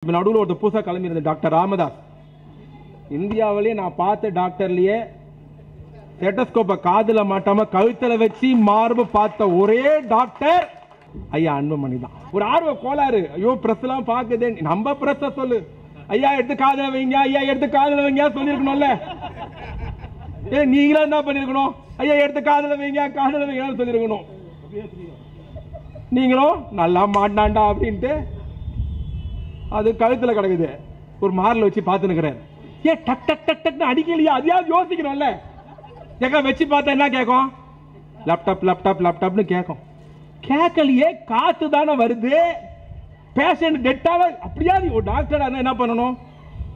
நடுவில் ஒரு புதுசாக கிளம்பியிருந்த டாக்டர் ராமதாஸ். இந்தியாவிலேயே நான் பார்த்த டாக்டர்லயே ஸ்டெத்தஸ்கோப்பை காதுல மாட்டாம கழுத்துல வச்சு மார்பு பார்த்த ஒரே டாக்டர் ஐயா அன்புமணி தான். ஒரு ஆர்வ கோளாறு, ஐயோ பிரஸ் எல்லாம் பாக்குது, நம்ம பிரஸ் சொல்லு ஐயா எடுத்து காதுல வைங்க, ஐயா எடுத்து காதுல வைங்க சொல்லிருக்கணும்ல. நீங்களும் என்ன பண்ணிருக்கணும், ஐயா எடுத்து காதுல வைங்க காதுல வைங்க சொல்லிருக்கணும். நீங்களும் நல்லா மாட்டாண்டா அப்படின்ட்டு அது கழுத்துல கிடக்குது, ஒரு மாரில் வச்சு பார்த்துனுக்கிறார். ஏன் டக் டக் டக் டக் அடிக்கலையா, அதையாவது யோசிக்கணும்ல. எங்க வச்சு பார்த்தா என்ன கேட்கும், லேப்டாப் லேப்டாப் லேப்டாப்னு கேட்கும். கேட்கலையே, காத்து தானே வருது, பேஷண்ட் டெட்டால. அப்படியாவது ஒரு டாக்டர் என்ன பண்ணணும்,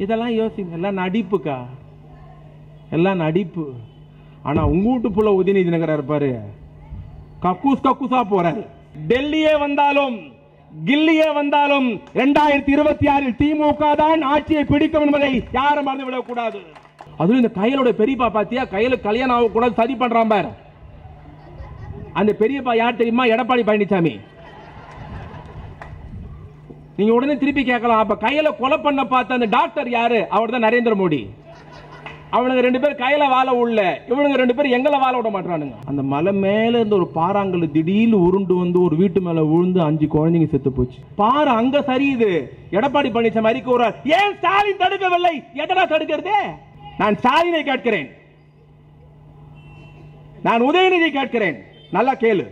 இதெல்லாம் யோசிங்க. எல்லாம் நடிப்புக்கா, எல்லாம் நடிப்பு. ஆனா உங்க வீட்டு புள்ள உதயநிதி நகரா இருப்பாரு, கக்கூஸ் கக்கூசா போறாரு. டெல்லியே வந்தாலும் கில்லியே வந்தாலும் 2026 திமுக தான் ஆட்சியை பிடிக்கும் என்பதை யாரும் மறந்து விடக் கூடாது. அதுவும் இந்த கையிலோட பெரியப்பா பாத்தியா, கையில கல்யாணம் ஆக கூடாது சதி பண்றான் பாரு. அந்த பெரியப்பா யார் தெரியுமா, எடப்பாடி பழனிசாமி. நீங்க உடனே திருப்பி கேட்கலாம், அப்ப கையில கொலை பண்ண பார்த்த அந்த டாக்டர் யாரு, அவர் தான் நரேந்திர மோடி. அவனுங்க 2 பேர் கையில வாழ உள்ள, இவனுங்க 2 பேர் எங்களை வாழ விட மாட்டானுங்க. அந்த மலை மேல இருந்து ஒரு பாறாங்கல் திடீர்னு உருண்டு வந்து ஒரு வீட்டு மேல விழுந்து 5 குழந்தைங்க செத்து போச்சு. பாரு அங்க சரியுது. எடப்பாடி பழனிசாமி அறிக்கை கூறார், ஏன் ஸ்டாலின் தடுக்கவில்லை, எதனா தடுக்கிறது. நான் ஸ்டாலினை கேட்கிறேன், நான் உதயநிதி கேட்கிறேன். நல்லா கேளு,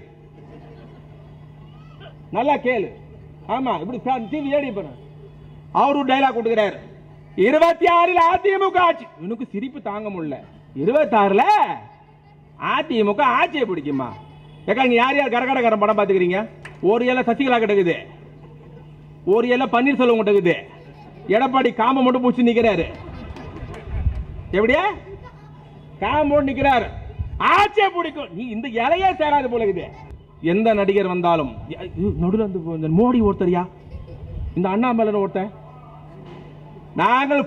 நல்லா கேளு. ஆமா இப்படி ஏடி பண்ண அவரு டைலாக் கொடுக்கிறார். 26 அதிமுக ஆட்சி, இவனுக்கு சிரிப்பு தாங்க முடியல. 26 அதிமுக ஆட்சியை பிடிக்குமா? ஏக்கா நீங்க யார் யார் கரகடகாரன் படம் பாத்துக்கிறீங்க? ஒரு ஏல சசிகலா கிடக்குது, ஒரு ஏல பன்னீர்செல்வம் கிடக்குது, எடப்பாடி காம மட்டும் பூச்சி நிக்கிறாரு. எப்படியா காம நிக்கிறாரு, ஆட்சியை பிடிக்கும். நீ இந்த இலையே சேராது போல இருக்குது. எந்த நடிகர் வந்தாலும் நடுவில் வந்து மோடி ஒருத்தரியா, இந்த அண்ணாமலை ஒருத்தர், நாங்கள்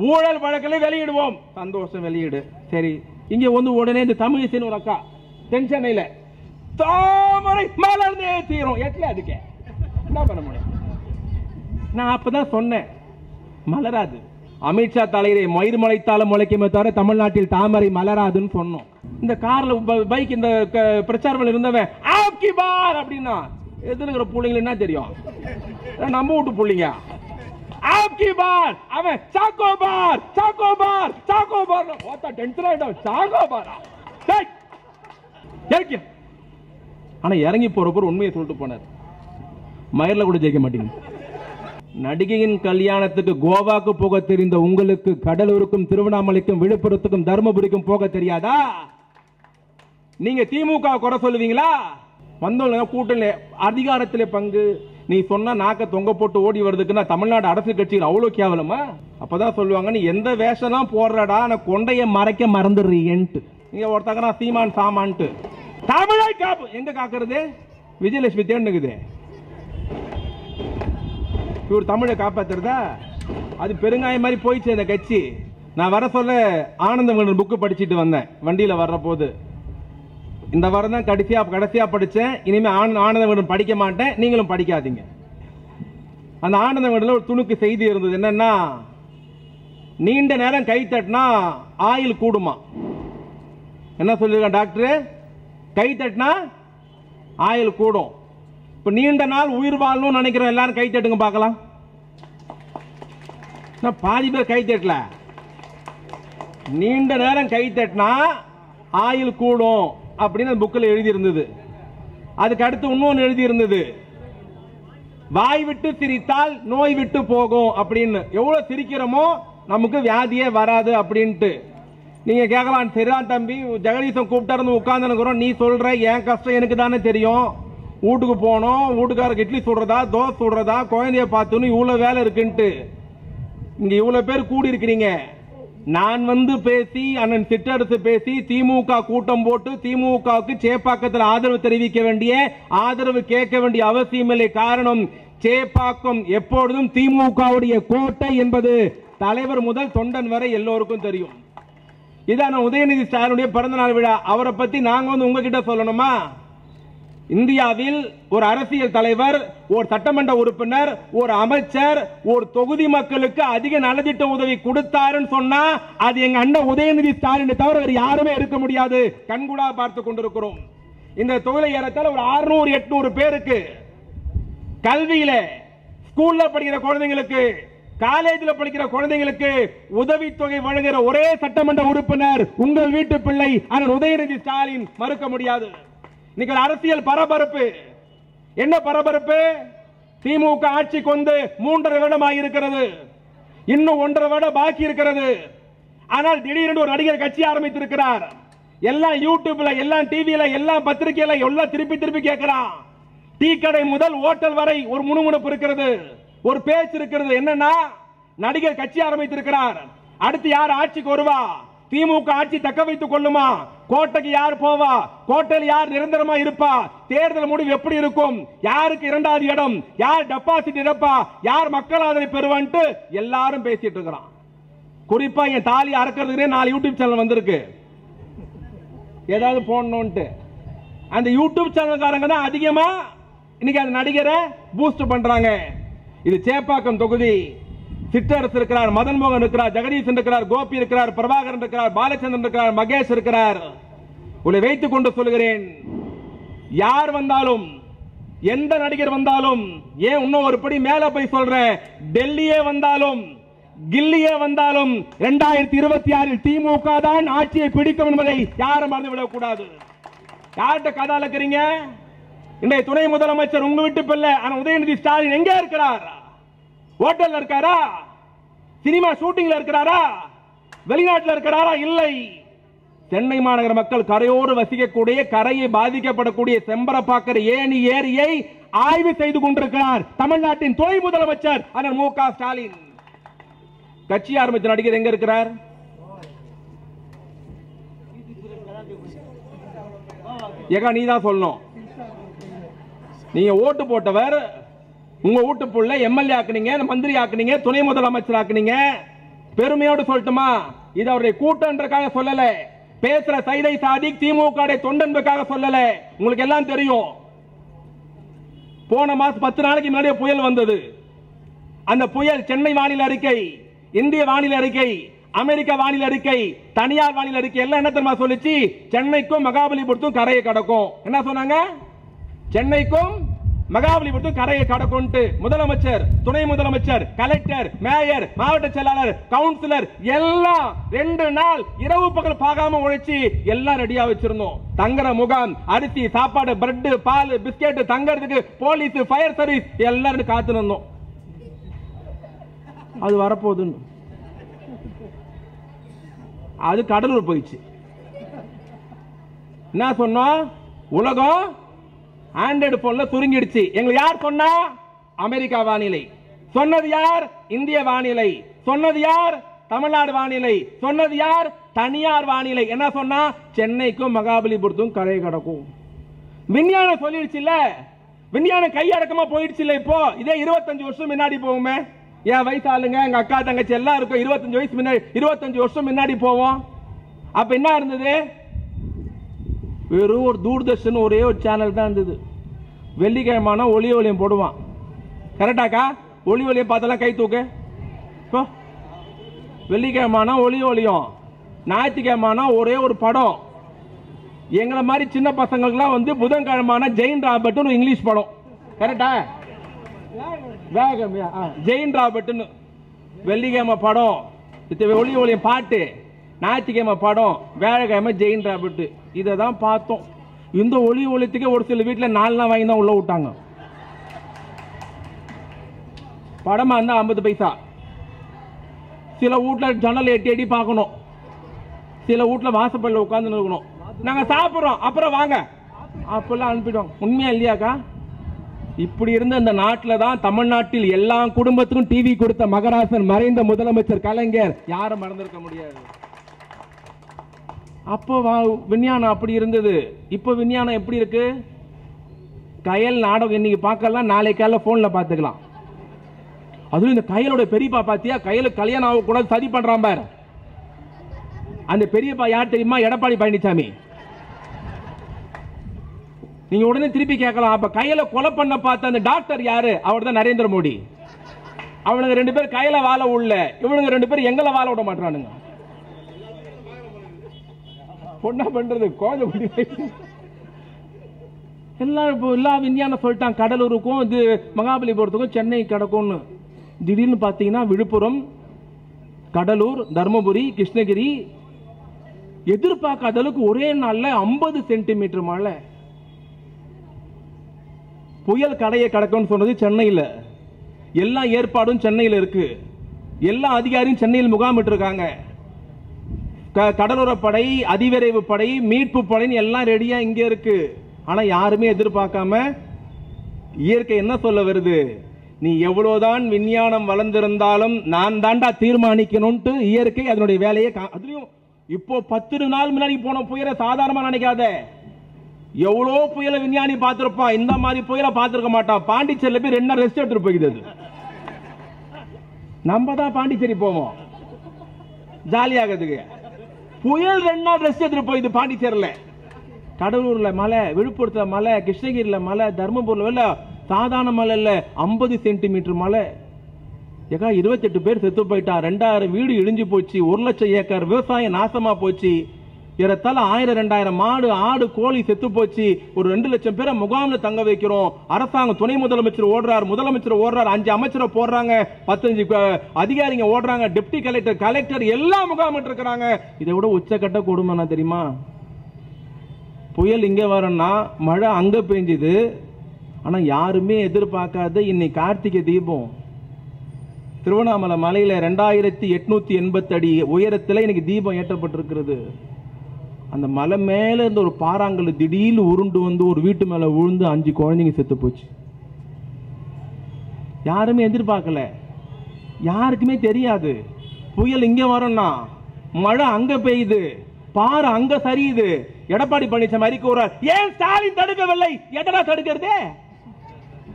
ஊழல் வழக்கில் வெளியிடுவோம், சந்தோஷம் வெளியிடு. சரி, இங்க வந்து உடனே இந்த தமிழிசைன்னு ஒரு அக்கா தென்சென்னையில தாமரை மலர்ந்தே தீரும். எட்ல அதுக்கு என்ன பண்ண முடியும்? நான் அப்பதான் சொன்னேன், மலராது. அமித்ஷா தலையிலே மயிர் முளைத்தாலும் முளைக்குமே தவிர தமிழ்நாட்டில் தாமரை மலராதுன்னு சொன்னோம். இந்த கார்ல பைக் இந்த பிரச்சாரம் இருந்தவன் ஆப்கி பார் அப்படின்னா எதிர்க்கிற பிள்ளைங்க என்ன தெரியும், நம்ம வீட்டு பிள்ளைங்க. ஆப்கி பார், அவன் choco bar choco bar choco bar, ஓத்தா tension ஆயிடும். சாக்கோ பாரா டேய், ஆனா இறங்கி போறப்ப உண்மையை சொல்லிட்டு போனார். மயிர்ல கூட ஜெயிக்க மாட்டீங்க. நடிகையின் கல்யாணத்துக்கு கோவாக்கு போக தெரிந்த உங்களுக்கு கடலூருக்கும் திருவண்ணாமலைக்கும் விழுப்புரத்துக்கும் தர்மபுரிக்கும் போக தெரியாதா? நீங்க திமுக குறை சொல்லுவீங்களா? வந்தவங்க கூட்டணி அதிகாரத்திலே பங்கு, நீ சொன்னா நாக்க தொங்க போட்டு ஓடி வருதுக்குன்னா தமிழ்நாடு அரசு கட்சியில் அவ்வளவு கேவலமா? அப்பதான் சொல்லுவாங்க, நீ எந்த வேஷம் போடுறடா, நான் கொண்டைய மறைக்க மறந்துடுறீங்கன்ட்டு. நீங்க ஒருத்தங்க சீமான் சாமான்ட்டு தமிழை காப்பு எங்க காக்குறது? விஜயலட்சுமி தேர்ந்துக்குது, இவர் தமிழை காப்பாத்துறதா? அது பெருங்காயம் மாதிரி போயிடுச்சு அந்த கட்சி. நான் வர சொல்ல ஆனந்தம் புக்கு படிச்சுட்டு வந்தேன் வண்டியில வர்ற போது. இந்த வாரம் தான் கடைசியா படிச்சேன். இனிமே ஆனந்தம் படிக்க மாட்டேன், நீங்களும் படிக்காதீங்க. அந்த ஆனந்தம் ஒரு துணுக்கு செய்தி இருந்தது. என்னன்னா, நீண்ட நேரம் கை தட்டினா ஆயில் கூடுமா. என்ன சொல்லிருக்க டாக்டர், கை தட்டினா ஆயில் கூடும். இப்ப நீண்ட நாள் உயிர் வாழணும்னு நினைக்கிறோம், எல்லாரும் கை தட்டுங்க பார்க்கலாம். பாதி பேர் கை தட்டல. நீண்ட நேரம் கை தட்டினா ஆயில் கூடும் அப்படின்னு புக்கில் எழுதி இருந்தது. அதுக்கு அடுத்து இன்னொன்று எழுதி இருந்தது, வாய் விட்டு சிரித்தால் நோய் விட்டு போகும் அப்படின்னு. எவ்வளவு சிரிக்கிறோமோ நமக்கு வியாதியே வராது அப்படின்ட்டு. நீங்க கேட்கலாம், சரிதான் தம்பி, ஜெகதீசன் கூப்பிட்டு உட்கார்ந்து நீ சொல்ற, என் கஷ்டம் எனக்கு தானே தெரியும். வீட்டுக்கு போனோம், வீட்டுக்காரருக்கு இட்லி சுடுறதா தோசை சுடுறதா குழந்தைய பார்த்துன்னு இவ்வளவு வேலை இருக்குன்ட்டு இங்க இவ்வளவு பேர் கூடி இருக்கிறீங்க. நான் வந்து பேசி அண்ணன் சிற்றரசு பேசி திமுக கூட்டம் போட்டு திமுகவுக்கு சேப்பாக்கத்தில் ஆதரவு தெரிவிக்க வேண்டிய, ஆதரவு கேட்க வேண்டிய அவசியம் இல்லை. காரணம், சேப்பாக்கம் எப்பொழுதும் திமுகவுடைய கோட்டை என்பது தலைவர் முதல் தொண்டன் வரை எல்லோருக்கும் தெரியும். இதான உதயநிதி ஸ்டாலினுடைய பிறந்த நாள் விழா. அவரை பத்தி நாங்க வந்து உங்ககிட்ட சொல்லணுமா? இந்தியாவில் ஒரு அரசியல் தலைவர், ஒரு சட்டமன்ற உறுப்பினர், ஒரு அமைச்சர், ஒரு தொகுதி மக்களுக்கு அதிக நலத்திட்ட உதவி கொடுத்தாருன்னு சொன்னா அது எங்க அண்ணன் உதயநிதி ஸ்டாலினை தவிர வேறு யாருமே இருக்க முடியாது. கண்கூடா பார்த்து கொண்டிருக்கிறோம். இந்த தொகுதியில் ஏறத்தாழ ஒரு 600-800 பேருக்கு கல்வியில, ஸ்கூல்ல படிக்கிற குழந்தைங்களுக்கு, காலேஜில் படிக்கிற குழந்தைங்களுக்கு உதவித்தொகை வழங்குகிற ஒரே சட்டமன்ற உறுப்பினர் உங்கள் வீட்டு பிள்ளை அண்ணன் உதயநிதி ஸ்டாலின். மறுக்க முடியாது. இன்னைக்கு அரசியல் பரபரப்பு. என்ன பரபரப்பு? திமுக ஆட்சி கொண்டு 3.5 வருடம் இருக்கிறது. இன்னும் 1.5 வருடம் பாக்கி இருக்கிறது. ஆனால் திடீரென்று ஒரு நடிகர் கட்சி ஆரம்பித்திருக்கிறார். எல்லாம் யூடியூப்ல, எல்லாம் டிவியில, எல்லாம் பத்திரிகையில எல்லாம் திருப்பி கேட்கிறான். டீ கடை முதல் ஹோட்டல் வரை ஒரு முணுமுணுப்பு இருக்கிறது, ஒரு பேச்சு இருக்கிறது. என்னன்னா, நடிகர் கட்சி ஆரம்பித்திருக்கிறார். அடுத்து யார் ஆட்சிக்கு வருவா? திமுக ஆட்சி தக்க வைத்துக் கொள்ளுமா? கோட்டைக்கு யார் போவா? கோட்டையில் யார் நிரந்தரமா இருப்பா? தேர்தல் முடிவு எப்படி இருக்கும்? யாருக்கு 2வது இடம்? யார் டெபாசிட் இழப்பா? யார் மக்கள் ஆதரவு பெறுவான்ட்டு எல்லாரும் பேசிட்டு இருக்கிறான். குறிப்பா என் தாலி அறக்கிறதுக்கு 4 யூடியூப் சேனல் வந்திருக்கு. ஏதாவது போடணும்ட்டு அந்த யூடியூப் சேனல்காரங்க தான் அதிகமா இன்னைக்கு அந்த நடிகரை பூஸ்ட் பண்றாங்க. இது சேப்பாக்கம் தொகுதி. சிற்றரசு இருக்கிறார், மதன் மோகன் இருக்கிறார், ஜெகதீசன் இருக்கிறார், கோபி இருக்கிறார், பிரபாகரன் இருக்கிறார், பாலச்சந்திரன் இருக்கிறார், மகேஷ் இருக்கிறார். உங்களை வைத்துக் கொண்டு சொல்கிறேன், யார் வந்தாலும், எந்த நடிகர் வந்தாலும், ஏன் இன்னும் ஒரு படி மேல போய் சொல்றேன், டெல்லியே வந்தாலும், கில்லியே வந்தாலும் 2026 திமுக தான் ஆட்சியை பிடிக்கும் என்பதை யாரும் மறந்துவிடக் கூடாது. யார்கிட்ட கதை அலக்கிறீங்க? இன்றைய துணை முதலமைச்சர் உங்க வீட்டு பிள்ளை உதயநிதி ஸ்டாலின் எங்க இருக்கிறார்? ஹோட்டல்ல இருக்காரா? சினிமா ஷூட்டிங்ல இருக்கிறாரா? வெளிநாட்டில் இருக்கிறாரா? இல்லை. சென்னை மாநகர மக்கள் கரையோடு வசிக்கக்கூடிய, கரையை பாதிக்கப்படக்கூடிய செம்பரப்பாக்கர் ஏணி ஏரியை ஆய்வு செய்து கொண்டிருக்கிறார் தமிழ்நாட்டின் துணை முதலமைச்சர் அண்ணன் மு.க. ஸ்டாலின். கட்சி ஆரம்பித்த நடிகர் எங்க இருக்கிறார்? ஏகா நீ தான் சொல்லணும். நீங்க ஓட்டு போட்டவர், உங்க வீட்டு புள்ள எம்எல்ஏ ஆக்குனீங்க, மந்திரி ஆக்குனீங்க, துணை முதலமைச்சர் ஆக்குனீங்க. பெருமையோடு சொல்லட்டுமா, இது அவருடைய கூட்டன்றக்காக சொல்லல, பேசுற சைதை சாதிக் திமுக தொண்டன்புக்காக சொல்லல. உங்களுக்கு எல்லாம் தெரியும், போன மாசம் 10 நாளைக்கு முன்னாடியே புயல் வந்தது. அந்த புயல் சென்னை வானிலை அறிக்கை, இந்திய வானிலை அறிக்கை, அமெரிக்கா வானிலை அறிக்கை, தனியார் வானிலை அறிக்கை எல்லாம் என்ன தெரியுமா சொல்லிச்சு? சென்னைக்கும் மகாபலிபுரத்தும் கரையை கடக்கும். என்ன சொன்னாங்க? சென்னைக்கும் மகாபலிபுரத்தும் கரையை கடக்கும். முதலமைச்சர், துணை முதலமைச்சர், கலெக்டர், மேயர், மாவட்ட செயலாளர், கவுன்சிலர் எல்லாம் 2 நாள் இரவு பகல் பார்க்காம உழைச்சி எல்லாம் ரெடியா வச்சிருந்தோம். தங்குற முகாம், அரிசி, சாப்பாடு, பிரெட், பால், பிஸ்கெட், தங்கறதுக்கு போலீஸ், ஃபயர் சர்வீஸ் எல்லாரும் காத்து இருந்தோம். அது வரப்போகுதுன்னு அது கடலூர் போயிடுச்சு. என்ன சொன்னோம்? உலகம் ஆண்ட்ராய்டு போன்ல சுருங்கிடுச்சு. எங்களை யார் சொன்னா? அமெரிக்கா வானிலை சொன்னது யார்? இந்திய வானிலை சொன்னது யார்? தமிழ்நாடு வானிலை சொன்னது யார்? தனியார் வானிலை. என்ன சொன்னா? சென்னைக்கும் மகாபலிபுரத்தும் கரை கடக்கும். விஞ்ஞானம் சொல்லிடுச்சு இல்ல, விஞ்ஞானம் கையடக்கமா போயிடுச்சு இல்ல. இப்போ இதே 25 வருஷம் முன்னாடி போகுமே, என் வயசு ஆளுங்க, எங்க அக்கா தங்கச்சி எல்லாம் இருக்கும் 25 வயசு முன்னாடி, 25 வருஷம் முன்னாடி போவோம். அப்ப என்ன இருந்தது? வெறும் ஒரு தூர்தர்ஷன் ஒரே ஒரு சேனல் தான் இருந்தது. வெள்ளிக்கிழமான ஒளி ஒளியம் போடுவான். கரெக்டாக்கா? ஒளி ஒளியம் பார்த்தெல்லாம் கை தூக்கு. வெள்ளிக்கிழமான ஒளி ஒளியம், ஞாயிற்றுக்கிழமான ஒரே ஒரு படம். எங்களை மாதிரி சின்ன பசங்களுக்குலாம் வந்து புதன்கிழமான ஜெயின் ராபர்ட் ஒரு இங்கிலீஷ் படம். கரெக்டா? ஜெயின் ராபர்ட் வெள்ளிக்கிழமை படம், ஒளி ஒளியம் பாட்டு, ஞாயிற்றுக்கிழமை படம், வேலைக்கிழமை ஜெயின் ராபர்ட். இதை தான் பார்த்தோம். இந்த ஒளி ஒளியத்துக்கே ஒரு சில வீட்டில் 4 நாள் வாங்கி தான் உள்ள விட்டாங்க. படமா இருந்தா 50 பைசா. சில வீட்டில் ஜன்னல் எட்டி எட்டி பார்க்கணும், சில வீட்டில் வாசப்பள்ளியில் உட்காந்து இருக்கணும். நாங்கள் சாப்பிட்றோம் அப்புறம் வாங்க அப்பெல்லாம் அனுப்பிடுவோம். உண்மையா இல்லையாக்கா? இப்படி இருந்த இந்த நாட்டில் தான் தமிழ்நாட்டில் எல்லா குடும்பத்துக்கும் டிவி கொடுத்த மகராசன், மறைந்த முதலமைச்சர் கலைஞர், யாரும் மறந்திருக்க முடியாது. அப்போ விஞ்ஞானம் அப்படி இருந்தது. இப்போ விஞ்ஞானம் எப்படி இருக்கு? கயல் நாடகம் இன்னைக்கு பார்க்கலாம், நாளை காலைல போன்ல பார்த்துக்கலாம். அதுவும் இந்த கயலோட பெரியப்பா பாத்தியா, கயலுக்கு கல்யாணம் ஆகக்கூடாது சதி பண்றான் பார். அந்த பெரியப்பா யார் தெரியுமா? எடப்பாடி பழனிசாமி. நீங்க உடனே திருப்பி கேட்கலாம், அப்ப கையில கொலை பண்ண பார்த்த அந்த டாக்டர் யாரு? அவர் தான் நரேந்திர மோடி. அவனுங்க 2 பேர் கையில வாழ உள்ள, இவனுங்க 2 பேர் எங்களை வாழ விட மாட்டானுங்க. பொண்ணா பண்றது எல்லா விஞ்ஞானம் சொல்லிட்டான். கடலூருக்கும் இது மகாபலிபுரத்துக்கும் சென்னை கிடக்கும்னு. திடீர்னு பார்த்தீங்கன்னா விழுப்புரம், கடலூர், தர்மபுரி, கிருஷ்ணகிரி எதிர்பார்க்காத அளவுக்கு ஒரே நாள்ல 50 சென்டிமீட்டர் மழை. புயல் கடையை கடக்கும்னு சொன்னது சென்னையில். எல்லா ஏற்பாடும் சென்னையில் இருக்கு. எல்லா அதிகாரியும் சென்னையில் முகாமிட்டு இருக்காங்க. கடலோர படை, அதிவிரைவு படை, மீட்பு படைன்னு எல்லாம் ரெடியா இங்க இருக்கு. ஆனா யாருமே எதிர்பார்க்காம இயற்கை என்ன சொல்ல வருது? நீ எவ்வளவுதான் விஞ்ஞானம் வளர்ந்திருந்தாலும் நான் தாண்டா தீர்மானிக்கணும்ட்டு இயற்கை அதனுடைய வேலையை. அதுலயும் இப்போ 10 நாள் முன்னாடி போன புயலை சாதாரணமா நினைக்காத. எவ்வளோ புயலை விஞ்ஞானி பார்த்திருப்பான், இந்த மாதிரி புயலை பார்த்திருக்க மாட்டான். பாண்டிச்சேரியில் போய் 2 நாள் ரெஸ்ட் எடுத்துட்டு போயிடுது. நம்ம தான் பாண்டிச்சேரி போவோம் ஜாலியாகிறதுக்கு. புயல் 2 நாள் ரெஸ்ட் எடுத்துட்டு போயிடுது பாண்டிச்சேரியில். கடலூர்ல மலை, விழுப்புரத்துல மலை, கிருஷ்ணகிரியில மலை, தர்மபுரியில சாதாரண மலை இல்ல, 50 சென்டிமீட்டர் மலை. 28 பேர் செத்து போயிட்டா. 2000 வீடு இடிஞ்சு போச்சு. 1 லட்சம் ஏக்கர் விவசாயம் நாசமா போச்சு. ஏறத்தாழ 1000-2000 மாடு, ஆடு, கோழி செத்து போச்சு. ஒரு 2 லட்சம் பேரை முகாம்ல தங்க வைக்கிறோம். அரசாங்கம் துணை முதலமைச்சர் ஓடுறார், முதலமைச்சர் ஓடுறார், 5 அமைச்சரை போடுறாங்க, 15 அதிகாரிங்க ஓடுறாங்க, டெப்டி கலெக்டர் எல்லாம் முகாமிட்டு இருக்கிறாங்க. இதை விட உச்சக்கட்ட கொடுமை தெரியுமா? புயல் இங்க வரனா மழை அங்க பெஞ்சுது. ஆனா யாருமே எதிர்பார்க்காத இன்னைக்கு கார்த்திகை தீபம் திருவண்ணாமலை மலையில 2880 அடி உயரத்தில் இன்னைக்கு தீபம் ஏற்றப்பட்டிருக்கிறது. அந்த மலை மேல இருந்த ஒரு பாறாங்கல் திடீர்னு உருண்டு வந்து ஒரு வீட்டு மேல விழுந்து 5 குழந்தைங்க செத்து போச்சு. யாருமே எதிர்பார்க்கல, யாருக்குமே தெரியாது. புயல் இங்க வரணும்னா மழை அங்க பெய்யுது, பாறை அங்க சரியுது. எடப்பாடி பழனிசாமி அறிக்கை கூறார், ஏன் ஸ்டாலின் தடுக்கவில்லை? எதனா தடுக்கிறது?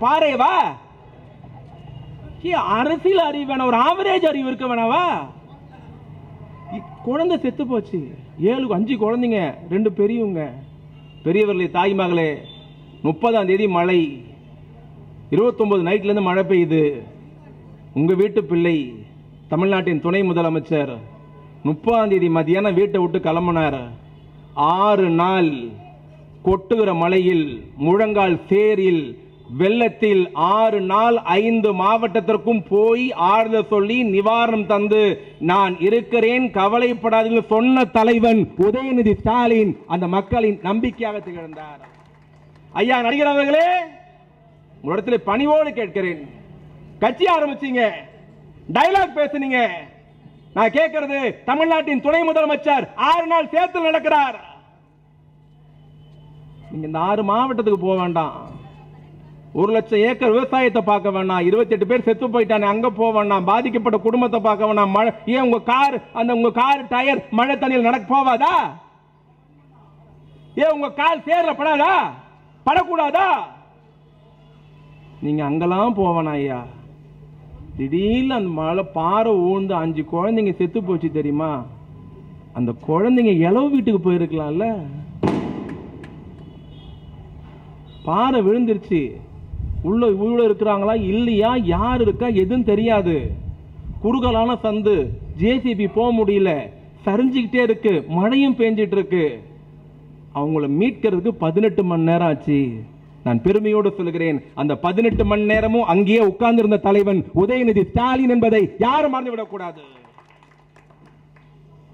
பாறைவா? அரசியல் அறிவு வேணா, ஒரு ஆவரேஜ் அறிவு இருக்க வேணாவா? குழந்தை செத்து போச்சு. 5 குழந்தைங்க, 2 பெரியவங்க. பெரியவர்களே, தாய் மகளே, 30ஆம் தேதி மழை, 29 நைட்ல இருந்து மழை பெய்யுது. உங்க வீட்டு பிள்ளை தமிழ்நாட்டின் துணை முதலமைச்சர் 30ஆம் தேதி மதியானம் வீட்டை விட்டு கிளம்பினார். 6 நாள் கொட்டுகிற மழையில், முழங்கால் சேரில், வெள்ளத்தில் 6 நாள் 5 மாவட்டத்திற்கும் போய் ஆறுதல் சொல்லி நிவாரணம் தந்து நான் இருக்கிறேன், கவலைப்படாதீங்க சொன்ன தலைவன் உதயநிதி ஸ்டாலின் அந்த மக்களின் நம்பிக்கையாக திகழ்ந்தார். ஐயா நடிகர் அவர்களே, உங்களிடத்தில் பணிவோடு கேட்கிறேன். கட்சி ஆரம்பிச்சீங்க, டயலாக் பேசுனீங்க. நான் கேட்கிறது, தமிழ்நாட்டின் துணை முதலமைச்சர் 6 நாள் சேத்துல நடக்கிறார். நீங்க இந்த 6 மாவட்டத்துக்கு போக வேண்டாம். 1 லட்சம் ஏக்கர் விவசாயத்தை பார்க்க வேண்டாம். 28 பேர் செத்து போயிட்டானே அங்க போக வேண்டாம். பாதிக்கப்பட்ட குடும்பத்தை பார்க்க வேண்டாம். மழை ஏன் உங்க கார் டயர் மழை தண்ணியில் நடக்க போவாதா? ஏன் உங்க கால் சேர்ல படாதா? படக்கூடாதா? நீங்க அங்கெல்லாம் போவேனா ஐயா? திடீர்னு அந்த மழை பாறை ஊழ்ந்து 5 குழந்தைங்க செத்து போச்சு தெரியுமா? அந்த குழந்தைங்க இளவு வீட்டுக்கு போயிருக்கலாம்ல. பாறை விழுந்துருச்சு, உள்ள இருக்கிறாங்களா இல்லையா, யார் இருக்கா எதுவும் தெரியாது. குறுகலான சந்து, ஜேசிபி போக முடியல, சரிஞ்சுக்கிட்டே இருக்கு, மழையும் பெஞ்சிட்டு இருக்கு. அவங்கள மீட்கிறதுக்கு 18 மணி நேரம் ஆச்சு. நான் பெருமையோடு சொல்கிறேன், அந்த 18 மணி நேரமும் அங்கேயே உட்கார்ந்து இருந்த தலைவன் உதயநிதி ஸ்டாலின் என்பதை யாரும் மறந்துவிடக் கூடாது.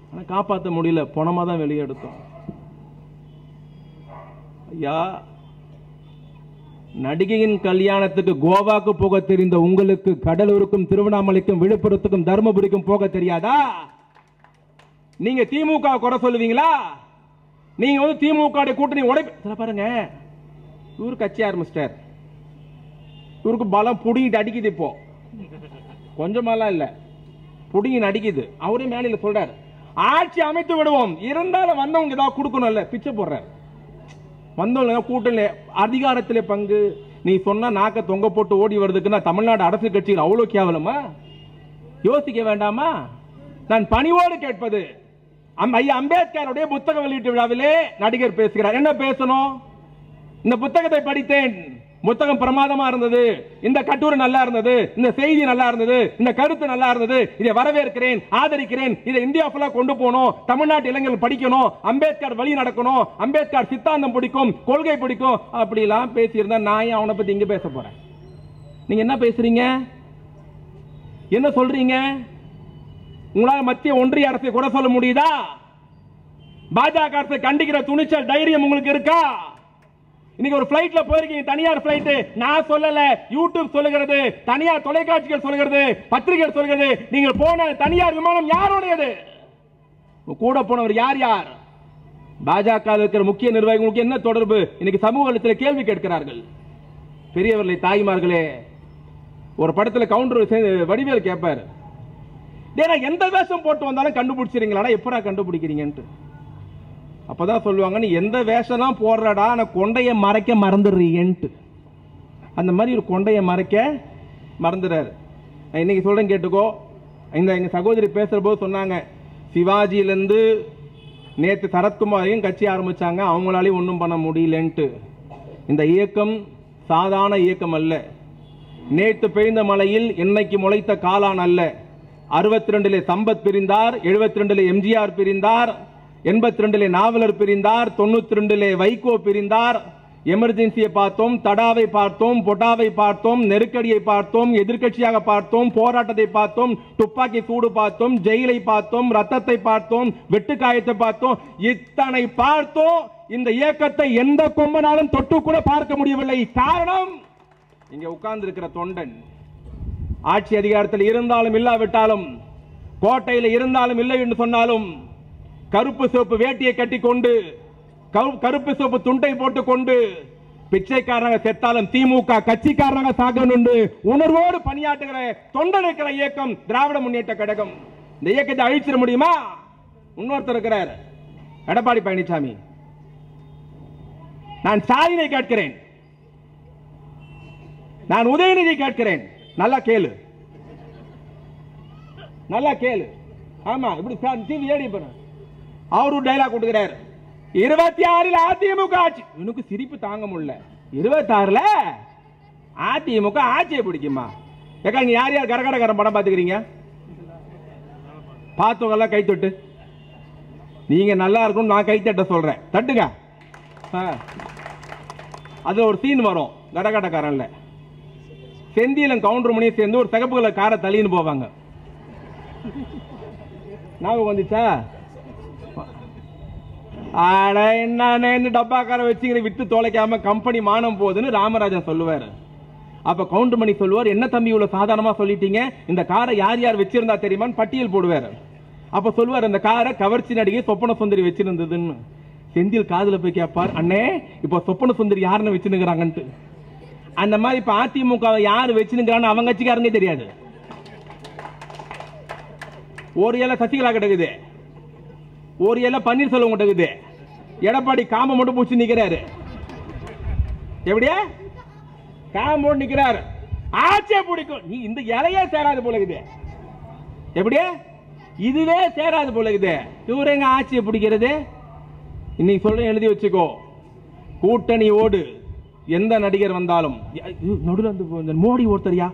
ஆனா காப்பாற்ற முடியல, பணமா தான் வெளியே எடுத்தோம். ஐயா, நடிகையின் கல்யாணத்துக்கு கோவாக்கு போக தெரிந்த உங்களுக்கு கடலூருக்கும் திருவண்ணாமலைக்கும் விழுப்புரத்துக்கும் தர்மபுரிக்கும் போக தெரியாதா? நீங்க திமுக குறை சொல்லுவீங்களா? நீங்க வந்து திமுக கூட்டணி உடைப்பு பாருங்க. இவரு கட்சி ஆரம்பிச்சிட்டார், இவருக்கு பலம் புடிங்கிட்டு அடிக்குது. இப்போ கொஞ்சமெல்லாம் இல்ல, புடிங்கிட்டு அடிக்குது. அவரே மேலையில சொல்றாரு, ஆட்சி அமைத்து விடுவோம், இருந்தாலும் வந்தவங்க ஏதாவது கொடுக்கணும்ல, பிச்சை போடுறாரு. வந்தவங்க கூட்டணி அதிகாரத்திலே பங்கு. நீ சொன்னா நாக்க தொங்க போட்டு ஓடி வருதுக்குன்னா தமிழ்நாடு அரசியல் கட்சிகள் அவ்வளவு கேவலமா? யோசிக்க வேண்டாமா? நான் பணிவோடு கேட்பது, ஐயா அம்பேத்கருடைய புத்தக வெளியீட்டு விழாவிலே நடிகர் பேசுகிறார். என்ன பேசணும்? இந்த புத்தகத்தை படித்தேன், புத்தகம் பிரமாதமா இருந்தது, இந்த கட்டுரை நல்லா இருந்தது, இந்த செய்தி நல்லா இருந்தது, இந்த கருத்து நல்லா இருந்தது, இதை வரவேற்கிறேன், ஆதரிக்கிறேன், இதை இந்தியா ஃபுல்லா கொண்டு போகணும், தமிழ்நாட்டு இளைஞர்கள் படிக்கணும், அம்பேத்கர் வழி நடக்கணும், அம்பேத்கர் சித்தாந்தம் பிடிக்கும், கொள்கை பிடிக்கும், அப்படிலாம் பேசியிருந்தா நான் அவனை பத்தி இங்க பேச போறேன். நீங்க என்ன பேசுறீங்க, என்ன சொல்றீங்க? உங்களால் மத்திய ஒன்றிய அரசை குறை சொல்ல முடியுதா? பாஜக அரசை கண்டிக்கிற துணிச்சல் தைரியம் உங்களுக்கு இருக்கா? இன்னைக்கு ஒரு பிளைட்ல போயிருக்கீங்க, தனியார் பிளைட், நான் சொல்லல, யூடியூப் சொல்லுகிறது, தனியார் தொலைக்காட்சிகள் சொல்லுகிறது, பத்திரிகைகள் சொல்லுகிறது. நீங்கள் போன தனியார் விமானம் யாருடையது? கூட போனவர் யார் யார்? பாஜக இருக்கிற முக்கிய நிர்வாகிகளுக்கு என்ன தொடர்பு? இன்னைக்கு சமூகத்தில் கேள்வி கேட்கிறார்கள். பெரியவர்களை, தாய்மார்களே, ஒரு படத்தில் கவுண்டர் வடிவேல் கேட்பார், எந்த வேஷம் போட்டு வந்தாலும் கண்டுபிடிச்சிருங்களா, எப்படா கண்டுபிடிக்கிறீங்கன்ட்டு. அப்பதான் சொல்லுவாங்க, நீ எந்த வேஷம்லாம் போடுறடா, நான் கொண்டைய மறைக்க மறந்துடுறீங்கன்ட்டு. அந்த மாதிரி ஒரு கொண்டைய மறைக்க மறந்துடுறாரு. நான் இன்னைக்கு சொல்றேன் கேட்டுக்கோ. எங்க சகோதரி பேசுற போது சொன்னாங்க, சிவாஜியிலிருந்து நேற்று சரத்குமாரையும் கட்சி ஆரம்பிச்சாங்க, அவங்களாலையும் ஒன்றும் பண்ண முடியலன்ட்டு. இந்த இயக்கம் சாதாரண இயக்கம் அல்ல. நேற்று பெய்ந்த மழையில் இன்னைக்கு முளைத்த காளான் அல்ல. 62 சம்பத் பிரிந்தார், 72 எம்ஜிஆர் பிரிந்தார், 82 நாவலர் பிரிந்தார், 92 வைகோ பிரிந்தார். எமர்ஜென்சியை பார்த்தோம், தடாவை பார்த்தோம், பொட்டாவை பார்த்தோம், நெருக்கடியை பார்த்தோம், எதிர்கட்சியாக பார்த்தோம், போராட்டத்தை பார்த்தோம், துப்பாக்கி சூடு பார்த்தோம், ஜெயிலை பார்த்தோம், ரத்தத்தை பார்த்தோம், வெட்டுக்காயத்தை பார்த்தோம். இத்தனை பார்த்தோம். இந்த இயக்கத்தை எந்த கொம்பனாலும் தொட்டு கூட பார்க்க முடியவில்லை. காரணம், இங்க உட்கார்ந்து இருக்கிற தொண்டன் ஆட்சி அதிகாரத்தில் இருந்தாலும் இல்லாவிட்டாலும், கோட்டையில் இருந்தாலும் இல்லை என்று சொன்னாலும், கருப்பு சிவப்பு வேட்டியை கட்டிக்கொண்டு, கருப்பு சிவப்பு துண்டை போட்டுக்கொண்டு, பிச்சைக்காரங்க செத்தாலும் திமுக கட்சிக்காரங்க சாகணும் உணர்வோடு பணியாற்றுகிற தொண்டன் இருக்கிற இயக்கம் திராவிட முன்னேற்ற கழகம். இந்த இயக்கத்தை அழிச்சிட முடியுமா? இன்னொருத்தர் இருக்கிறார், எடப்பாடி பழனிசாமி. நான் ஸ்டாலினை கேட்கிறேன், நான் உதயநிதி கேட்கிறேன், நல்லா கேளு, நல்லா கேளு. ஆமா, இப்படி டிவி ஏடி பண்ண அவரு டைலாக் கொடுக்கிறார். 26 அதிமுக ஆட்சி, எனக்கு சிரிப்பு தாங்க முடியல. 26 அதிமுக ஆட்சியை பிடிக்குமா? ஏக்கா, நீங்க யார் யார் கரகடகரம் படம் பாத்துக்கிறீங்க? பார்த்தவங்க எல்லாம் கை தொட்டு, நீங்க நல்லா இருக்கும், நான் கை தட்ட சொல்றேன், தட்டுங்க. அது ஒரு சீன் வரும் கரகடக்காரன்ல, செந்தியிலும் கவுண்டர் மணியை சேர்ந்து ஒரு சிகப்பு கலர் காரை தள்ளின்னு போவாங்க. ஞாபகம் வந்துச்சா? என்ன டப்பாக்கார வச்சுக்கிற விட்டு தொலைக்காம கம்பெனி மானம் போகுதுன்னு ராமராஜன் சொல்லுவார். அப்ப கவுண்டர் மணி சொல்லுவார், என்ன தம்பி இவ்வளவு சாதாரணமா சொல்லிட்டீங்க, இந்த காரை யார் யார் வச்சிருந்தா தெரியுமான்னு பட்டியல் போடுவார். அப்ப சொல்லுவார், அந்த காரை கவர்ச்சி நடிகை சொப்பன சுந்தரி வச்சிருந்ததுன்னு. செந்தில் காதுல போய் கேட்பார், அண்ணே இப்ப சொப்பன சுந்தரி யாருன்னு வச்சுனுங்கிறாங்கன்ட்டு. அந்த மாதிரி இப்ப அதிமுக யாரு வச்சுனுங்கிறான்னு அவங்க கட்சிக்காரங்க தெரியாது. ஒரு இலை சசிகலா கிடக்குது, ஒரு இலை பன்னீர்செல்வம் கிடக்குது, எடப்பாடி காம மட்டும் பூச்சி நிக்கிறாரு. எப்படியா காம நிக்கிறாரு, ஆட்சியை பிடிக்கும். நீ இந்த இலையே சேராது போல இருக்குது. எப்படியா இதுவே சேராது போல இருக்குது. இவரெங்க ஆட்சியை பிடிக்கிறது? இன்னைக்கு சொல்ற, எழுதி வச்சுக்கோ, கூட்டணி ஓடு எந்த நடிகர் வந்தாலும் நடுவில் மோடி ஒருத்தரியா,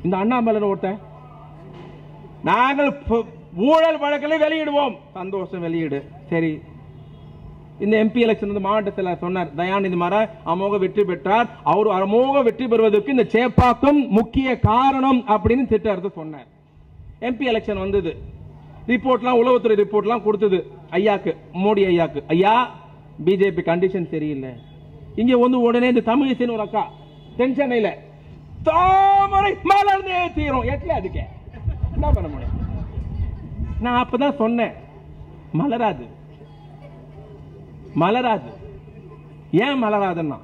இந்த அண்ணாமலை ஒருத்தன், நாங்கள் ஊழல் வழக்கில் வெளியிடுவோம். சந்தோஷம், வெளியிடு. சரி, இந்த எம்பி எலெக்ஷன் வந்து மாவட்டத்தில் சொன்னார், தயாநிதி மாறன் அமோக வெற்றி பெற்றார், அவர் அமோக வெற்றி பெறுவதற்கு இந்த சேப்பாக்கம் முக்கிய காரணம் அப்படின்னு திட்ட சொன்னார். எம்பி எலெக்ஷன் வந்தது, ரிப்போர்ட்லாம் உளவுத்துறை ரிப்போர்ட்லாம் கொடுத்தது ஐயாக்கு, மோடி ஐயாக்கு. ஐயா, பிஜேபி கண்டிஷன் சரியில்லை. இங்க வந்து உடனே இந்த தமிழிசைன்னு ஒரு அக்கா டென்ஷன்ல தாமரை மலர்ந்தே தீரும். எட்ல அதுக்கு என்ன பண்ண முடியும்? நான் அப்பதான் சொன்னேன், மலராது மலராது. ஏன் மலராதுன்னா,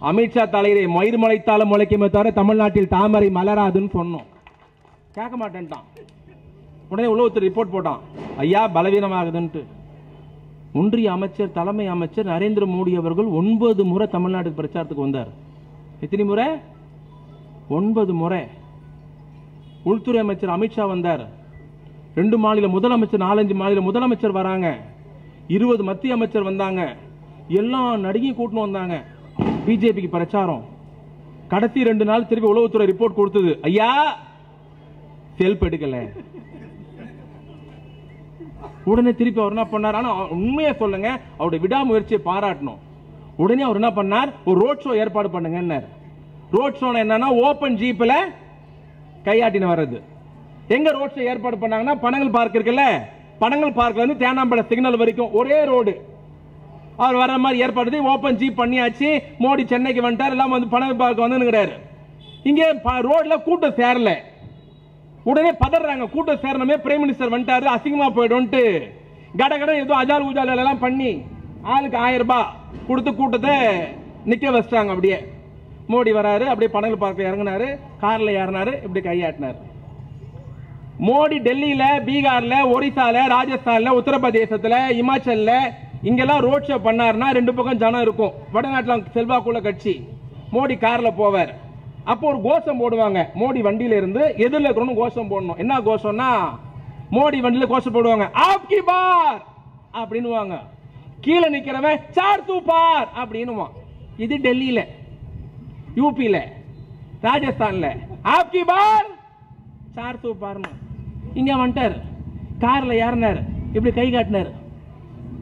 அமித்ஷா தலையிலே மயிர் முளைத்தாலும் முளைக்குமே தவிர தமிழ்நாட்டில் தாமரை மலராதுன்னு சொன்னோம். கேட்க மாட்டேன்ட்டான். உடனே உளவுத்துறை ரிப்போர்ட் போட்டான், ஐயா பலவீனமாகுதுன்ட்டு. ஒன்றிய அமைச்சர், தலைமை அமைச்சர் நரேந்திர மோடி அவர்கள் 9 முறை தமிழ்நாட்டுக்கு பிரச்சாரத்துக்கு வந்தார். எத்தனை முறை? 9 முறை. உள்துறை அமைச்சர் அமித்ஷா வந்தார். 2 மாநில முதலமைச்சர், 4-5 மாநில முதலமைச்சர் வராங்க. 20 மத்திய அமைச்சர் வந்தாங்க. எல்லா நடிகையும் கூட்டணும் வந்தாங்க. பிஜேபிக்கு பிரச்சாரம். கடைசி 2 நாள் திருப்பி உளவுத்துறை ரிப்போர்ட் கொடுத்தது, ஐயா செல்ஃப் எடுக்கல. உடனே திருப்பி அவர் என்ன பண்ணார், ஆனா உண்மையை சொல்லுங்க, அவருடைய விடாமுயற்சியை பாராட்டணும். உடனே அவர் என்ன பண்ணார், ஒரு ரோட் ஷோ ஏற்பாடு பண்ணுங்க. ரோட் ஷோ என்னன்னா ஓபன் ஜீப்ல கையாட்டின வர்றது. எங்க ரோட் ஷோ ஏற்பாடு பண்ணாங்கன்னா பனங்கல் பார்க் இருக்குல்ல, பனங்கல் பார்க்ல இருந்து தேனாம்பேட்டை சிக்னல் வரைக்கும் ஒரே ரோடு. அவர் வர மாதிரி ஏற்பாடு ஓபன் ஜீப் பண்ணியாச்சு. மோடி சென்னைக்கு வந்துட்டார், எல்லாம் வந்து பனங்கல் பார்க் வந்து இங்கே ரோட்ல கூட்டம் சேரல. உடனே பதறாங்க, கூட்டம் சேரணுமே, பிரைம் மினிஸ்டர் வந்துட்டாரு, அசிங்கமா போயிடும்ட்டு கடகட ஏதோ அஜால் உஜால் எல்லாம் பண்ணி ஆளுக்கு 1000 ரூபாய் கொடுத்து கூட்டத்தை நிக்க வச்சிட்டாங்க. அப்படியே மோடி வராரு, அப்படியே பனங்கல் பார்க்ல இறங்கினாரு, கார்ல ஏறினாரு, இப்படி கையாட்டினார். மோடி டெல்லியில, பீகார்ல, ஒரிசால, ராஜஸ்தான்ல, உத்தரப்பிரதேசத்துல, இமாச்சல்ல இங்கெல்லாம் ரோட் ஷோ பண்ணாருன்னா 2 பக்கம் ஜனம் இருக்கும். வடநாட்டில் செல்வாக்குள்ள கட்சி. மோடி கார்ல போவார். அப்போ ஒரு கோஷம் போடுவாங்க, மோடி வண்டியில இருந்து எதிரில் இருக்கணும் கோஷம் போடணும். என்ன கோஷம்னா, மோடி வண்டியில கோஷம் போடுவாங்க, ஆப்கி பார் அப்படின்னுவாங்க. கீழே நிக்கிறவன் சார் தூ பார் அப்படின்னுவான். இது டெல்லியில, யூபியில, ராஜஸ்தான்ல ஆப்கி பார் சார் தூ பார்னு. இங்க வந்துட்டார், கார்ல ஏறினார், இப்படி கை காட்டினார்.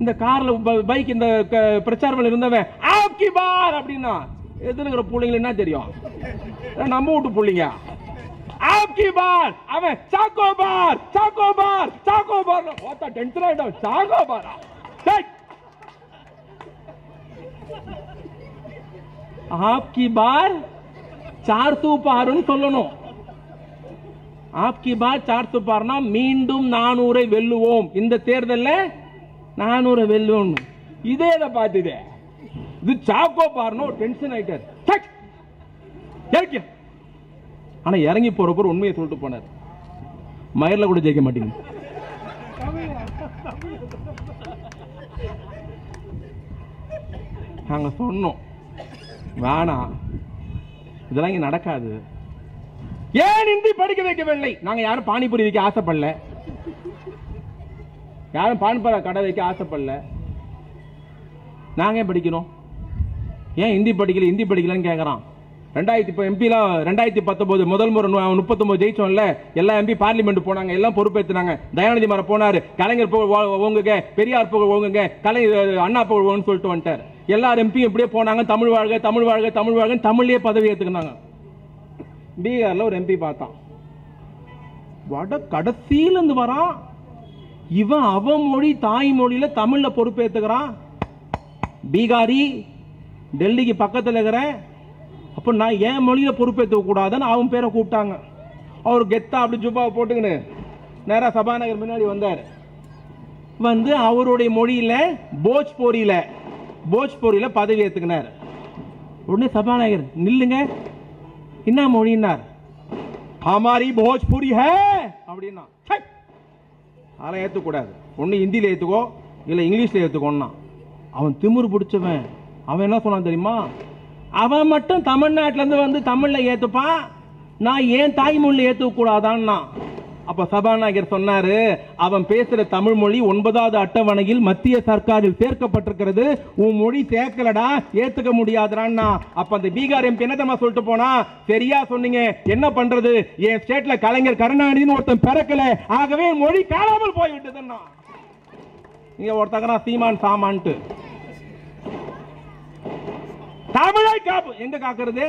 இந்த கார்ல பைக் இந்த பிரச்சாரம் இருந்தவன் ஆப்கி பார் அப்படின்னா எதிர்க்கிற பிள்ளைங்களுக்கு என்ன தெரியும், நம்ம வீட்டு பிள்ளைங்க. ஆப்கி பார், அவன் choco bar choco bar choco bar, ஓத்தா tension ஆயிடும். சாக்கோ பாரா, ஆப்கி பார் 400 பார்னு சொல்லணும். ஆப்கி பார் 400 பார்னா மீண்டும் 400 வெல்லுவோம், இந்த தேர்தலில் 400 வெல்லுவோம். இதே பார்த்துது, இது சாக்கோ பார்னோ டென்ஷன் ஆயிட்டார். ஆனா இறங்கி போறப்ப உண்மையை சொல்லிட்டு போனார், மயிரில் கூட ஜெயிக்க மாட்டீங்க. நாங்க சொன்னோம் வேணாம், இதெல்லாம் இங்க நடக்காது. ஏன் ஹிந்தி படிக்க வைக்கவில்லை? நாங்க யாரும் பானிபூரி வைக்க ஆசைப்படல, யாரும் பான்பரா கடை வைக்க ஆசைப்படல. நாங்க படிக்கிறோம், ஏன் ஹிந்தி படிக்கல ஹிந்தி படிக்கலன்னு கேட்கறான். 2019 முதல் முறை 39 ஜெயிச்சோம்ல, எல்லா எம்பி பார்லிமெண்ட் போனாங்க, எல்லாம் பொறுப்பேற்றுனாங்க. தயாநிதி மாறன் போனாரு, கலைஞர் ஓங்குங்க, பெரியார் புகழ் ஓங்குங்க, அண்ணா புகழ் ஓங்குன்னு சொல்லிட்டு வந்துட்டார். எல்லாரும் எம்பியும் இப்படியே போனாங்க, தமிழ் வாழ்க தமிழ் வாழ்க தமிழ் வாழ்க தமிழ்லயே பதவி ஏத்துக்கினாங்க. பீகார்ல ஒரு எம்பி பார்த்தான், வட கடைசியில இருந்து வரான், இவன் அவன் மொழி தாய்மொழியில தமிழ்ல பொறுப்பேற்றுக்கிறான். பீகாரி, டெல்லிக்கு பக்கத்தில் இருக்கிறேன், அப்ப நான் என் மொழியில பொறுப்பேற்ற கூடாதுன்னு அவன் பேரை கூப்பிட்டாங்க. அவர் கெத்தா அப்படி ஜுப்பாவை போட்டுக்கின்னு நேரா சபாநாயகர் முன்னாடி வந்தார். வந்து அவருடைய மொழியில போஜ்பூரியில பதவி ஏத்துக்கினார். உடனே சபாநாயகர் நில்லுங்க, என்ன மொழினார், ஹமாரி போஜ்பூரி ஹே அப்படின்னா. அதெல்லாம் ஏத்துக்கூடாது, ஒன்னு ஹிந்தியில ஏத்துக்கோ இல்ல இங்கிலீஷ்ல ஏத்துக்கோன்னா. அவன் திமிரு பிடிச்சவன். அவன் என்ன சொன்னான் தெரியுமா, அவன் மட்டும் தமிழ்நாட்டில இருந்து வந்து தமிழ்ல ஏத்துப்பான், நான் ஏன் தாய்மொழியில ஏத்துக்க கூடாதான்னா. அப்ப சபாநாயகர் சொன்னாரு, அவன் பேசுற தமிழ் மொழி 9வது அட்டவணையில் மத்திய சர்க்காரில் சேர்க்கப்பட்டிருக்கிறது, உன் மொழி சேர்க்கலடா, ஏத்துக்க முடியாதுடான்னா. அப்ப அந்த பீகார் எம்பி என்ன தெரியுமா சொல்லிட்டு போனா, சரியா சொன்னீங்க, என்ன பண்றது, என் ஸ்டேட்ல கலைஞர் கருணாநிதினு ஒருத்தன் பிறக்கல, ஆகவே மொழி காணாமல் போய்விட்டதுன்னா. இங்க ஒருத்தங்க சீமான் சாமான்ட்டு தமிழை காப்பு எங்க காக்குறது,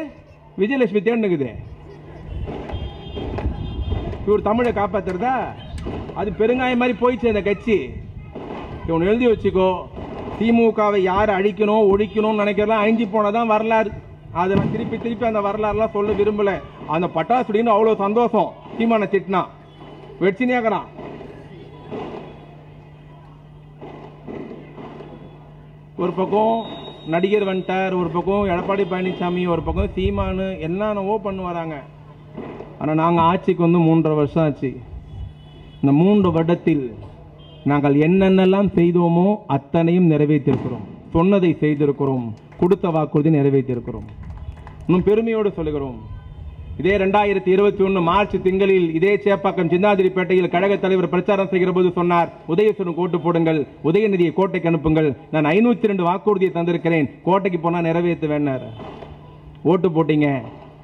விஜயலட்சுமி தேர்ந்துக்குது. இவர் தமிழை காப்பாத்துறதா, அது பெருங்காயம் மாதிரி போயிடுச்சு அந்த கட்சி. இவன் எழுதி வச்சுக்கோ, திமுகவை யார் அழிக்கணும் ஒழிக்கணும் நினைக்கிறதா அழிஞ்சு போனதான் வரலாறு. அதை நான் திருப்பி அந்த வரலாறுலாம் சொல்ல விரும்பல. அந்த பட்டாசுடின்னு அவ்வளவு சந்தோஷம், சீமான திட்டினா வெட்சினியாக்கிறான். ஒரு பக்கம் நடிகர் வந்துட்டார், ஒரு பக்கம் எடப்பாடி பழனிசாமி, ஒரு பக்கம் சீமானு, என்னென்னவோ பண்ணு வராங்க. ஆனால் நாங்கள் ஆட்சிக்கு வந்து 3.5 வருஷம் ஆச்சு. இந்த 3 வருடத்தில் நாங்கள் என்னென்னலாம் செய்தோமோ அத்தனையும் நிறைவேற்றிருக்கிறோம். சொன்னதை செய்திருக்கிறோம், கொடுத்த வாக்குறுதி நிறைவேற்றிருக்கிறோம். இன்னும் பெருமையோடு சொல்லுகிறோம், இதே 2021 மார்ச் திங்களில் இதே சேப்பாக்கம் சிந்தாதிரிப்பேட்டையில் கழக தலைவர் பிரச்சாரம் செய்கிற போது சொன்னார், உதயசூரனுக்கு ஓட்டு போடுங்கள், உதயநிதியை கோட்டைக்கு அனுப்புங்கள், நான் 502 வாக்குறுதியை தந்திருக்கிறேன், கோட்டைக்கு போனா நிறைவேற்றுவேன்னார். ஓட்டு போட்டீங்க.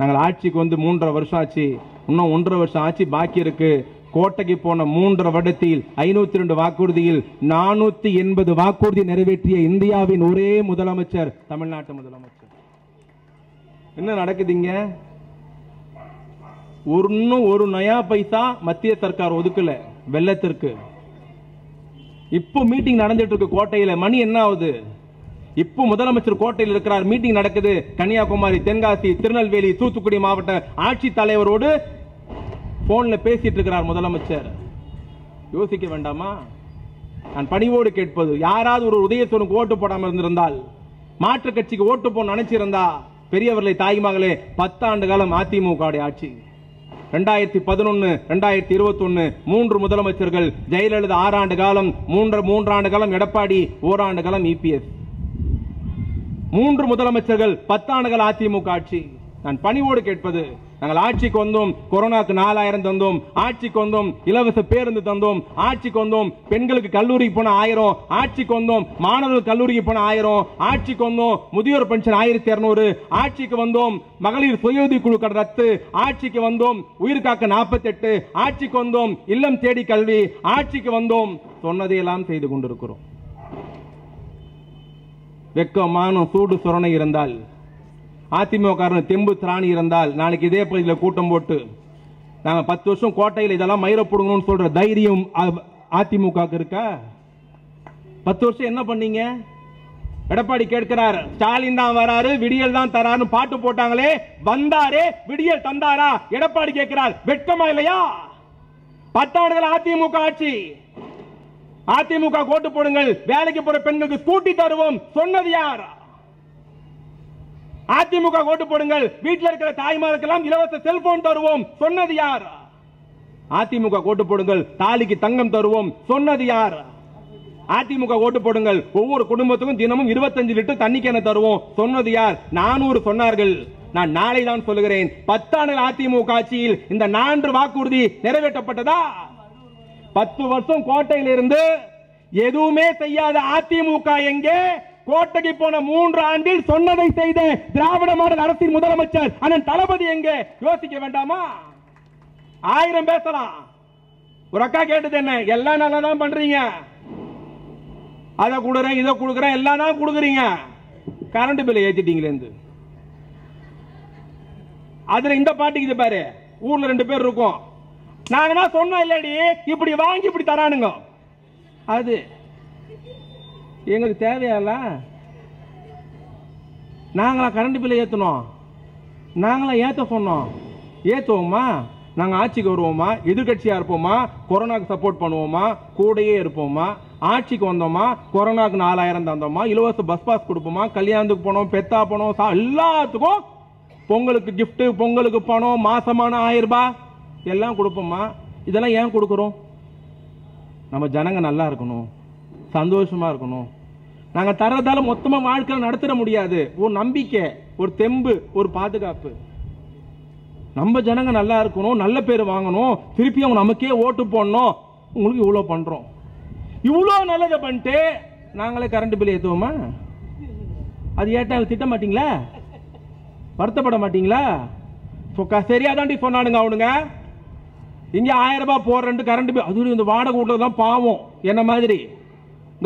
நாங்கள் ஆட்சிக்கு வந்து 3.5 வருஷம் ஆச்சு, இன்னும் 1.5 வருஷம் ஆட்சி பாக்கி இருக்கு. கோட்டைக்கு போன 3.5 வருடத்தில் 502 வாக்குறுதியில் 480 வாக்குறுதி நிறைவேற்றிய இந்தியாவின் ஒரே முதலமைச்சர் தமிழ்நாட்டு முதலமைச்சர். என்ன நடக்குதுங்க? இன்னும் ஒரு நயா பைசா மத்திய சர்க்கார் ஒதுக்கல வெள்ளத்திற்கு. இப்போ மீட்டிங் நடந்துட்டு இருக்கு கோட்டையில. மணி என்ன ஆகுது? இப்போ முதலமைச்சர் கோட்டையில் இருக்கிறார், மீட்டிங் நடக்குது. கன்னியாகுமரி, தென்காசி, திருநெல்வேலி, தூத்துக்குடி மாவட்ட ஆட்சி தலைவரோடு போன்ல பேசிட்டு இருக்கிறார் முதலமைச்சர். யோசிக்க வேண்டாமா? நான் பணிவோடு கேட்பது, யாராவது ஒரு உதயசூரனுக்கு ஓட்டு போடாமல் இருந்திருந்தால், மாற்று கட்சிக்கு ஓட்டு போட நினைச்சிருந்தா, பெரியவர்களை தாய்மகளே, 10 ஆண்டு காலம் அதிமுக ஆட்சி. 2011 2021 3 முதலமைச்சர்கள், ஜெயலலிதா 6 ஆண்டு காலம், 3 ஆண்டு காலம் எடப்பாடி, 1 ஆண்டு காலம் இபிஎஸ். 3 முதலமைச்சர்கள், 10 ஆண்டுகள் அதிமுக ஆட்சி. நான் பணிவோடு கேட்பது, நாங்கள் ஆட்சிக்கு வந்தோம், கொரோனாக்கு 4000 தந்தோம், ஆட்சிக்கு வந்தோம், இலவச பேருந்து தந்தோம், ஆட்சிக்கு வந்தோம், பெண்களுக்கு கல்லூரிக்கு போன 1000, ஆட்சிக்கு வந்தோம், மாணவர்கள் கல்லூரிக்கு போன 1000, ஆட்சிக்கு வந்தோம், முதியோர் பென்ஷன் 1200, ஆட்சிக்கு வந்தோம், மகளிர் சுயஉதவி குழு கடன் ரத்து, ஆட்சிக்கு வந்தோம், உயிர் காக்க 48, ஆட்சிக்கு வந்தோம், இல்லம் தேடி கல்வி, ஆட்சிக்கு வந்தோம், சொன்னதையெல்லாம் செய்து கொண்டிருக்கிறோம். வெக்கமான சூடு சுரணை இருந்தால், அதிமுக தெம்பு திராணி இருந்தால், நாளைக்கு இதே பகுதியில் கூட்டம் போட்டு நாங்க 10 வருஷம் கோட்டையில் இதெல்லாம் மயிர போடுங்கன்னு சொல்ற தைரியம் அதிமுக இருக்கா? 10 வருஷம் என்ன பண்ணீங்க? எடப்பாடி கேட்கிறார், ஸ்டாலின் தான் வராரு, விடியல் தான் தராரு பாட்டு போட்டாங்களே, வந்தாரே, விடியல் தந்தாரா? எடப்பாடி கேட்கிறார், வெட்கமா இல்லையா? 10 ஆண்டுகள் அதிமுக ஆட்சி. அதிமுக ஓட்டு போடுங்கள், வேலைக்கு போற பெண்களுக்கு ஸ்கூட்டி தருவோம், சொன்னது யார்? அதிமுக ஓட்டு போடுங்கள், வீட்டில் இருக்கிற தாய்மாருக்கெல்லாம் இலவச செல்போன் தருவோம், சொன்னது யார்? அதிமுக ஓட்டு போடுங்கள், தாலிக்கு தங்கம் தருவோம், சொன்னது யார்? அதிமுக ஓட்டு போடுங்கள், ஒவ்வொரு குடும்பத்துக்கும் தினமும் 25 லிட்டர் தண்ணி கேன தருவோம், சொன்னது யார்? 400 சொன்னார்கள். நான் நாளை தான் சொல்லுகிறேன், 10 ஆண்டுகள் அதிமுக ஆட்சியில் இந்த 4 வாக்குறுதி நிறைவேற்றப்பட்டதா? 10 வருஷம் கோட்டையில் இருந்து எதுவுமே செய்யாத அதிமுக எங்கே? கோட்டைக்கு போன 3 ஆண்டில் சொன்னதை செய்த திராவிட மாடல் அரசின் முதலமைச்சர் அண்ணன் தளபதி எங்கே? யோசிக்க வேண்டாமா? 1000 பேசலாம். ஒரு அக்கா கேட்டது என்ன, எல்லாம் நல்லா தான் பண்றீங்க, அதை கொடுக்குறேன், இதை கொடுக்குறேன், எல்லாம் தான் கொடுக்குறீங்க, கரண்ட் பில் ஏத்திட்டீங்களே. அதுல இந்த பாட்டுக்கு இது பாரு, ஊர்ல 2 பேர் இருக்கும், நாங்க சொன்னோம் இல்லடி, இப்படி வாங்கி இப்படி தரானுங்க, அது எங்களுக்கு தேவையால? நாங்களா கரண்ட் பில்லை ஏற்றணும்? நாங்களா ஏற்ற சொன்னோம்? ஏற்றுவோமா? நாங்கள் ஆட்சிக்கு வருவோமா? எதிர்கட்சியா இருப்போமா? கொரோனாக்கு சப்போர்ட் பண்ணுவோமா? கூடையே இருப்போமா? ஆட்சிக்கு வந்தோமா, கொரோனாக்கு 4000 தந்தோமா, இலவச பஸ் பாஸ் கொடுப்போமா, கல்யாணத்துக்கு போனோம், பெத்தா போனோம், எல்லாத்துக்கும் பொங்கலுக்கு கிஃப்ட், பொங்கலுக்கு பணம், மாசமான 1000 ரூபாய் எல்லாம் கொடுப்போமா? இதெல்லாம் ஏன் கொடுக்குறோம்? நம்ம ஜனங்க நல்லா இருக்கணும், சந்தோஷமா இருக்கணும். நாங்க தரதால மொத்தமா வாழ்க்கையில் நடத்திட முடியாது. ஒரு நம்பிக்கை, ஒரு தெம்பு, ஒரு பாதுகாப்பு. நம்ம ஜனங்க நல்லா இருக்கணும், நல்ல பேர் வாங்கணும், திருப்பி அவங்க நமக்கே ஓட்டு போடணும். உங்களுக்கு இவ்வளவு பண்றோம், இவ்வளவு நல்லதை பண்ணிட்டு நாங்களே கரண்ட் பில் ஏற்றுவோமா? அது ஏட்டா திட்ட மாட்டீங்களா? வருத்தப்பட மாட்டீங்களா? சரியாதாண்டி சொன்னானுங்க அவனுங்க. இங்க 1000 ரூபாய் போடுறேன் கரண்ட் பில், அது இந்த வாடகை வீட்டுல பாவம் என்ன மாதிரி.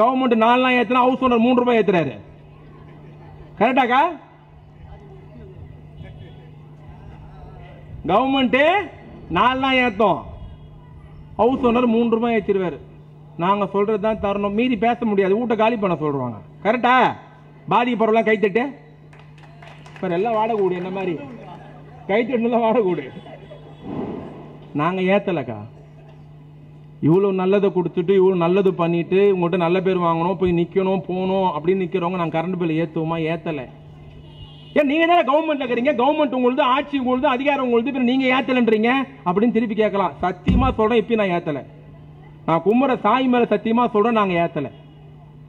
கவர்மெண்ட் 4 நாள் ஏத்துனா, ஹவுஸ் ஓனர் 3 ரூபாய் ஏத்துறாரு. கரெக்டாக்கா? கவர்மெண்ட் 4 நாள் ஏத்தோம், ஹவுஸ் ஓனர் 3 ரூபாய் ஏற்றிடுவாரு. நாங்க சொல்றதுதான் தரணும், மீறி பேச முடியாது, வீட்டை காலி பண்ண சொல்றாங்க. கரெக்டா? பாதிக்கப்படுறவங்க கைத்தட்டு, எல்லாம் வாடகை கூடு, என்ன மாதிரி கைத்தட்டு வாடகை கூடு. நாங்க ஏத்தலக்கா. இவ்வளவு நல்லதை கொடுத்துட்டு, இவ்வளவு நல்லது பண்ணிட்டு, உங்கள்கிட்ட நல்ல பேர் வாங்கணும், போய் நிக்கணும், போகணும் அப்படின்னு நிக்கிறவங்க நாங்க கரண்ட் பில் ஏத்துவோமா? ஏத்தல. ஏன் நீங்க தானே கவர்மெண்ட்ல இருக்கிறீங்க, கவர்மெண்ட் உங்களுக்கு, ஆட்சி உங்களுக்கு, அதிகாரம் உங்களுக்கு, நீங்க ஏத்தலன்றீங்க அப்படின்னு திருப்பி கேட்கலாம். சத்தியமா சொல்றேன், இப்ப நான் ஏத்தல. நான் கும்புற சாய் மேல சத்தியமா சொல்றேன், நாங்க ஏத்தல.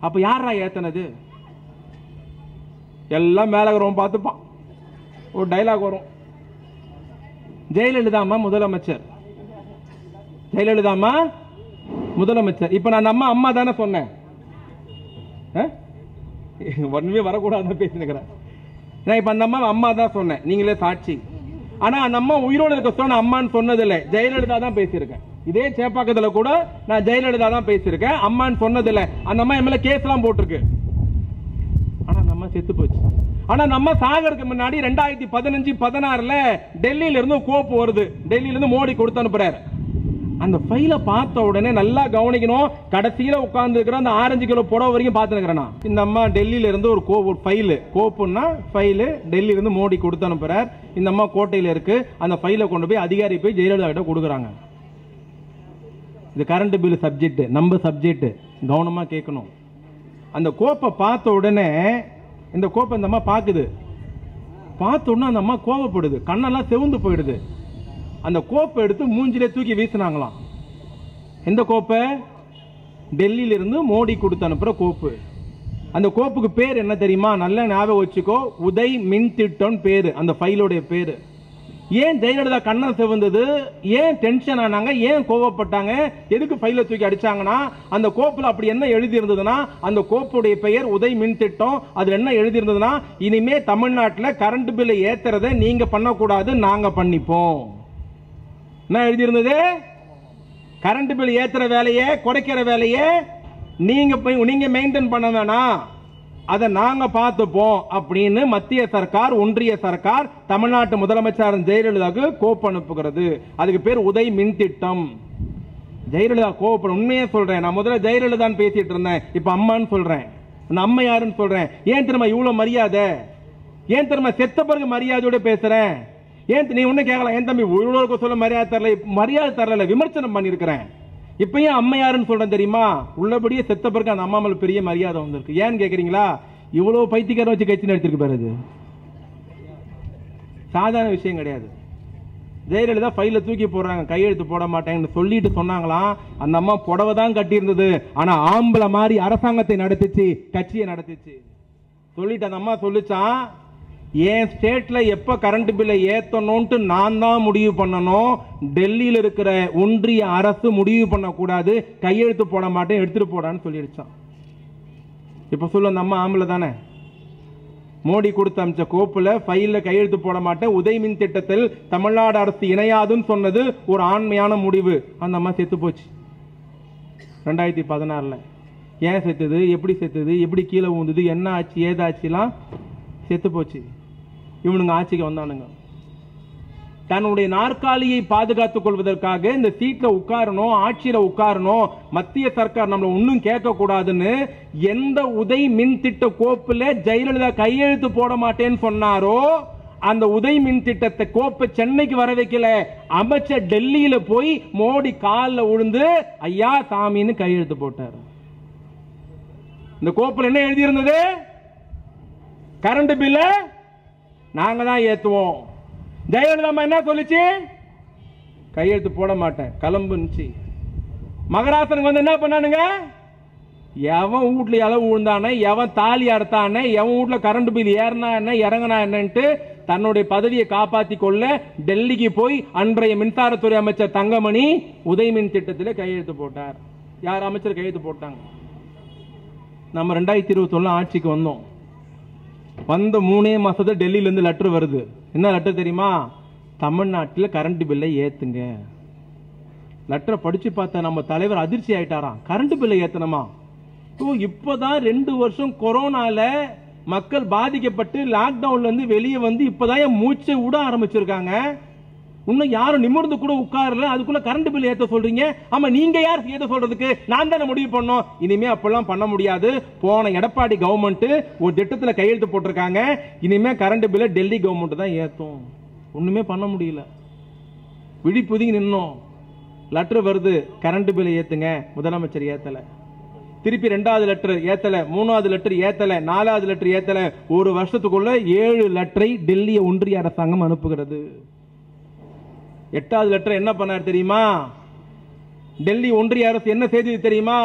அப்ப யாரா ஏத்தனது? எல்லாம் மேல பார்த்துப்பான். ஒரு டைலாக் வரும், ஜெயலலிதா முதலமைச்சர். ஜெயலலிதா முதலமைச்சர். இப்ப நான் நம்ம அம்மா தானே சொன்னேன், ஒண்ணுமே வரக்கூடாது பேசினுக்கிறேன். இப்ப அந்த அம்மா தான் சொன்னேன், நீங்களே சாட்சி. ஆனா அந்த அம்மா உயிரோடு இருக்க சொன்ன அம்மான்னு சொன்னதில்லை, ஜெயலலிதா தான் பேசியிருக்கேன். இதே சேப்பாக்கத்துல கூட நான் ஜெயலலிதா தான் பேசியிருக்கேன், அம்மான்னு சொன்னதில்லை. அந்த அம்மா எம்எல்ஏ கேஸ் எல்லாம் போட்டிருக்கு. ஆனா நம்ம செத்து போச்சு. ஆனா நம்ம சாகருக்கு முன்னாடி 2015-16 டெல்லியில இருந்து கோப்பு வருது, டெல்லியில இருந்து மோடி கொடுத்து அனுப்புறாரு. அந்த ஃபைலை பார்த்த உடனே நல்லா கவனிக்கணும். கடைசியில உட்கார்ந்து இருக்கிற அந்த 5 கிலோ புடவை வரைக்கும் பார்த்துக்கிறேன். இந்த அம்மா டெல்லியில இருந்து ஒரு ஃபைலு, கோப்புன்னா ஃபைலு, டெல்லியில இருந்து மோடி கொடுத்து அனுப்புறார். இந்த அம்மா கோட்டையில இருக்கு. அந்த ஃபைலை கொண்டு போய் அதிகாரி போய் ஜெயலலிதா கிட்ட கொடுக்குறாங்க. இது கரண்ட் பில் சப்ஜெக்ட், நம்ம சப்ஜெக்ட், கவனமா கேட்கணும். அந்த கோப்பை பார்த்த உடனே இந்த கோப்பை இந்த அம்மா பார்க்குது. பார்த்த உடனே அந்த அம்மா கோவப்படுது, கண்ணெல்லாம் செவுந்து போயிடுது. அந்த கோப்பை எடுத்து மூஞ்சிலே தூக்கி வீசினாங்களாம். எந்த கோப்பை? டெல்லியில இருந்து மோடி கொடுத்து அனுப்புற கோப்பு. அந்த கோப்புக்கு பேர் என்ன தெரியுமா? நல்ல ஞாபகம் வச்சுக்கோ, உதய் மின் திட்டம் பேரு, அந்த ஃபைலோடைய பேரு. ஏன் ஜெயலலிதா கண்ணன் செவந்தது, ஏன் டென்ஷன் ஆனாங்க, ஏன் கோவப்பட்டாங்க, எதுக்கு ஃபைல தூக்கி அடிச்சாங்கன்னா, அந்த கோப்புல அப்படி என்ன எழுதி இருந்ததுன்னா, அந்த கோப்புடைய பெயர் உதய் மின் திட்டம். அதுல என்ன எழுதி இருந்ததுன்னா, இனிமே தமிழ்நாட்டில் கரண்ட் பில்லை ஏத்துறதை நீங்க பண்ணக்கூடாது, நாங்க பண்ணிப்போம். என்ன எழுதி இருந்தது? கரண்ட் பில் ஏத்துற வேலையை, குறைக்கிற வேலையை நீங்க மெயின்டைன் பண்ண வேணாம், அதை நாங்க பார்த்துப்போம் அப்படின்னு மத்திய சர்க்கார், ஒன்றிய சர்க்கார் தமிழ்நாட்டு முதலமைச்சர் ஜெயலலிதாவுக்கு கோப்பு அனுப்புகிறது. அதுக்கு பேர் உதய் மின் திட்டம். ஜெயலலிதா கோப்பம். உண்மையே சொல்றேன், நான் முதல்ல ஜெயலலிதான் பேசிட்டு இருந்தேன், இப்ப அம்மான்னு சொல்றேன். அந்த அம்மா யாருன்னு சொல்றேன். ஏன் திரும்ப இவ்வளவு மரியாதை? ஏன் திரும்ப செத்த பிறகு மரியாதையோட பேசுறேன்? ஏன் நீ ஒண்ணு கேட்கலாம், ஏன் தம்பி உயிரோடு சொல்ல மரியாதை தரல, விமர்சனம் பண்ணிருக்கிறேன். இப்ப ஏன் அம்மையாருன்னு சொல்றேன் தெரியுமா? உள்ளபடியே செத்த பிறகு அந்த அம்மா மேல பெரிய மரியாதை வந்திருக்கு. ஏன்னு கேக்குறீங்களா? இவ்வளவு பைத்தியக்காரன் வச்சு கட்சி நடத்திருக்கு பாரு, சாதாரண விஷயம் கிடையாது. ஜெயலலிதா ஃபைல தூக்கி போடுறாங்க, கையெழுத்து போட மாட்டேன்னு சொல்லிட்டு சொன்னாங்களாம். அந்த அம்மா புடவை தான் கட்டி இருந்தது, ஆனா ஆம்பளை மாதிரி அரசாங்கத்தை நடத்திச்சு, கட்சியை நடத்திச்சு. சொல்லிட்டு அந்த அம்மா சொல்லிச்சான், என் ஸ்டேட்ல எப்ப கரண்ட் பில்லை ஏத்தணும்னு நான் தான் முடிவு பண்ணணும், டெல்லியில் இருக்கிற ஒன்றிய அரசு முடிவு பண்ணக்கூடாது, கையெழுத்து போட மாட்டேன், எடுத்துட்டு போடான்னு சொல்லிடுச்சான். இப்ப சொல்ல அந்த அம்மா ஆம்பளை தானே? மோடி கொடுத்த அமைச்ச கோப்புல ஃபைல்ல கையெழுத்து போட மாட்டேன், உதய் மின் திட்டத்தில் தமிழ்நாடு அரசு இணையாதுன்னு சொன்னது ஒரு ஆண்மையான முடிவு. அந்த அம்மா செத்து போச்சு 2016. ஏன் செத்துது, எப்படி செத்துது, எப்படி கீழே ஊந்தது, என்ன ஆச்சு, ஏதாச்சுலாம் செத்து போச்சு. இவனுங்க ஆட்சிக்கு வந்தானுங்க, தன்னுடைய நாற்காலியை பாதுகாத்துக் கொள்வதற்காக இந்த சீட்ல உட்காரணும், ஆட்சியில உட்காரணும், மத்திய சர்க்கார் நம்மள ஒன்னும் கேட்க கூடாதுன்னு எந்த உதய் மின் திட்ட கோப்புல ஜெயலலிதா கையெழுத்து போட மாட்டேன்னு சொன்னாரோ, அந்த உதய் மின் திட்டத்தை கோப்பை சென்னைக்கு வர வைக்கல, அமைச்சர் டெல்லியில போய் மோடி காலில் விழுந்து ஐயா சாமின்னு கையெழுத்து போட்டார். இந்த கோப்புல என்ன எழுதி இருந்தது? கரண்ட் பில்ல நாங்க தான் ஏத்துவோம். ஜெயலலிதா என்ன சொல்லிச்சு? கையெழுத்து போட மாட்டேன், கிளம்புச்சு. மகராசனுக்கு வந்து என்ன பண்ணானுங்க? எவன் வீட்டுல இளவு விழுந்தானே, எவன் தாலி அறுத்தானே, எவன் வீட்டுல கரண்ட் பில் ஏறினா என்ன இறங்கினா என்னன்ட்டு தன்னுடைய பதவியை காப்பாற்றி கொள்ள டெல்லிக்கு போய் அன்றைய மின்சாரத்துறை அமைச்சர் தங்கமணி உதய் மின் திட்டத்தில் கையெழுத்து போட்டார். யார் அமைச்சர் கையெழுத்து போட்டாங்க? நம்ம 2021 ஆட்சிக்கு வந்தோம். வந்த 3 மாசத்துல டெல்லியில இருந்து லெட்டர் வருது. என்ன லெட்டர் தெரியுமா? தமிழ்நாட்டில் கரண்ட் பில்லை ஏத்துங்க. லெட்டரை படிச்சு பார்த்த நம்ம தலைவர் அதிர்ச்சி ஆயிட்டாராம். கரண்ட் பில்லை ஏத்தணுமா? இப்பதான் 2 வருஷம் கொரோனால மக்கள் பாதிக்கப்பட்டு லாக்டவுன்ல இருந்து வெளியே வந்து இப்பதான் மூச்சை விட ஆரம்பிச்சிருக்காங்க. இன்னும் யாரும் நிமிர்ந்து கூட உட்காரல, அதுக்குள்ள கரண்ட் பில் ஏத்த சொல்றீங்க. ஆமா, நீங்க யார் ஏத்த சொல்றதுக்கு? நான் தானே முடிவு பண்ணோம். இனிமே அப்பெல்லாம் பண்ண முடியாது. போன எடப்பாடி கவர்மெண்ட் ஒரு திட்டத்தில் கையெழுத்து போட்டிருக்காங்க, இனிமே கரண்ட் பில்ல டெல்லி கவர்மெண்ட் தான் ஏத்தும். ஒண்ணுமே பண்ண முடியல, விழிப்புதுங்கி நின்னோம். லெட்டர் வருது, கரண்ட் பில்லை ஏத்துங்க. முதலமைச்சர் ஏத்தல. திருப்பி 2வது லெட்டர் ஏத்தல, 3வது லெட்டர் ஏத்தல, 4வது லெட்டர் ஏத்தல. ஒரு வருஷத்துக்குள்ள 7 லெட்டரை டெல்லி ஒன்றிய அரசாங்கம் அனுப்புகிறது. 8வது லெட்டர் என்ன பண்ணார் தெரியுமா? டெல்லி ஒன்றிய அரசு என்ன செய்தது தெரியுமா?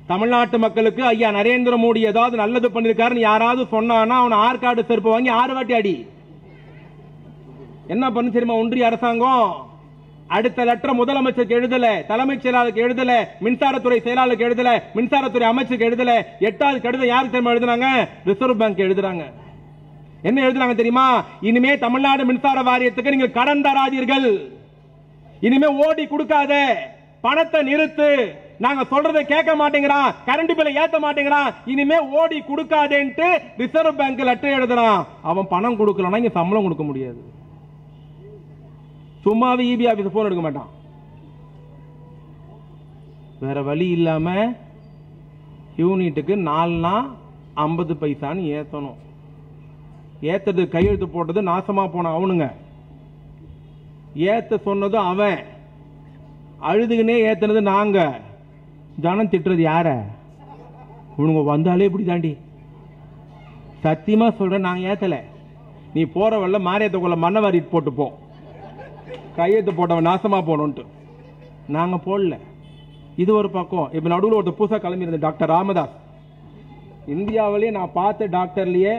தமிழ்நாட்டு மக்களுக்கு ஐயா நரேந்திர மோடி ஏதாவது நல்லது பண்ணிருக்காருன்னு யாராவது சொன்னானா அவன் ஆற்காடு செருப்பு வாங்கி 6 வாட்டி அடி. என்ன பண்ணு தெரியுமா ஒன்றிய அரசாங்கம்? அடுத்த லெட்டர் முதலமைச்சருக்கு எழுதல, தலைமைச் செயலாளருக்கு எழுதல, மின்சாரத்துறை செயலாளருக்கு எழுதல, மின்சாரத்துறை அமைச்சருக்கு எழுதல. 8வது கடிதம் யாருக்கு தெரியுமா எழுதுறாங்க? ரிசர்வ் பேங்க் எழுதுறாங்க. என்ன எழுதுறாங்க தெரியுமா? இனிமே தமிழ்நாடு மின்சார வாரியத்துக்கு நீங்கள் கடன் தராதீர்கள், இனிமே ஓடி கொடுக்காத, பணத்தை நிறுத்து, நாங்க சொல்றதை கேட்க மாட்டேங்கிறான், கரண்ட் பில்லை ஏத்த மாட்டேங்கிறான், இனிமே ஓடி கொடுக்காதேன்ட்டு ரிசர்வ் பேங்க் லெட்டர் எழுதுறான். அவன் பணம் கொடுக்கலன்னா இங்க சம்பளம் கொடுக்க முடியாது. சும்மாவே இபி ஆபீஸ் போன் எடுக்க மாட்டான். வேற வழி இல்லாம யூனிட்டுக்கு 4 50 பைசான்னு ஏத்தணும். ஏத்தது கையெழுத்து போட்டது நாசமா போன அவனுங்க, ஏத்த சொன்னது அவன், அழுதுகினே ஏத்தனது நாங்க. ஜனம் திட்டுறது யார? இவனுங்க வந்தாலே இப்படி தாண்டி. சத்தியமா சொல்றேன், நாங்க ஏத்தல. நீ போற வல்ல மாரியத்துக்குள்ள மண்ணவாரிட்டு போட்டு போ, கையெழுத்து போட்டவன் நாசமா போனோன்ட்டு. நாங்க போடல. இது ஒரு பக்கம். இப்ப நடுவில் ஒருத்தர் புதுசா கிளம்பி இருந்த டாக்டர் ராமதாஸ், இந்தியாவிலேயே நான் பார்த்த டாக்டர்லயே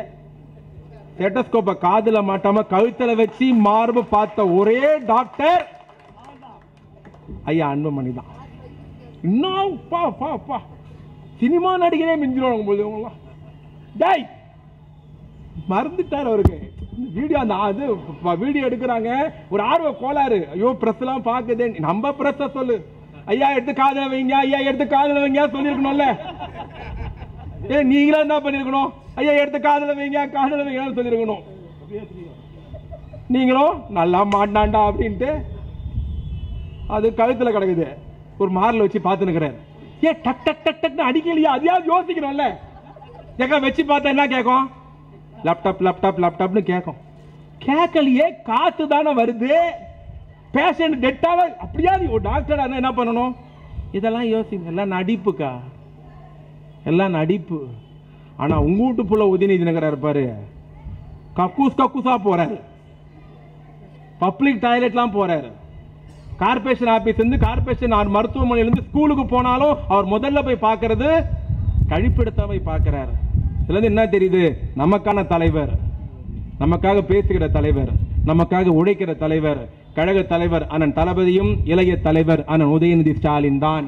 ஸ்டெத்தஸ்கோப்பை காதுல மாட்டாம கழுத்துல வச்சு மார்பு பார்த்த ஒரே டாக்டர் ஐயா அன்புமணி தான். இன்னும் சினிமா நடிகரே மிஞ்சிடுவாங்க போது. டேய் மறந்துட்டார் அவருக்கு. வீடியோ அந்த அது வீடியோ எடுக்கிறாங்க, ஒரு ஆர்வ கோளாறு. ஐயோ பிரஸ் எல்லாம் பாக்குதே, நம்ம பிரஸ் சொல்லு ஐயா எடுத்து காதல வைங்க, ஐயா எடுத்து காதல வைங்க சொல்லிருக்கணும்ல. நீங்களா என்ன பண்ணிருக்கணும்? ஐயா எடுத்து காதல வைங்க, காதல வைங்க சொல்லிருக்கணும். நீங்களும் நல்லா மாட்டாண்டா அப்படின்ட்டு அது கழுத்துல கிடக்குது, ஒரு மாரில் வச்சு பார்த்துனுக்கிறார். ஏன் டக் டக் டக் டக் அடிக்கலையா? அதையாவது யோசிக்கணும்ல. எங்க வச்சு பார்த்தா என்ன கேட்கும்? லேப்டாப் லேப்டாப் லேப்டாப்னு கேட்கும். கேட்கலையே, காசு தானே வருது. பேஷண்ட் டெட்டால அப்படியா? ஒரு டாக்டர் என்ன பண்ணணும்? இதெல்லாம் யோசிங்க. எல்லாம் நடிப்புக்கா, எல்லாம் நடிப்பு. ஆனா உங்க வீட்டு புள்ள உதயநிதி நகரா இருப்பாரு, கக்கூஸ் கக்கூஸா போறாரு, பப்ளிக் டாய்லெட்லாம் போறாரு. கார்பரேஷன் ஆபீஸ் இருந்து கார்பரேஷன் மருத்துவமனையிலிருந்து ஸ்கூலுக்கு போனாலும் அவர் முதல்ல போய் பார்க்கறது கழிப்பிடத்தை போய் பார்க்கிறாரு. இதுல இருந்து என்ன தெரியுது? நமக்கான தலைவர், நமக்காக பேசுகிற தலைவர், நமக்காக உழைக்கிற தலைவர், கழக தலைவர் அண்ணன் தளபதியும் இளைய தலைவர் அண்ணன் உதயநிதி ஸ்டாலின் தான்.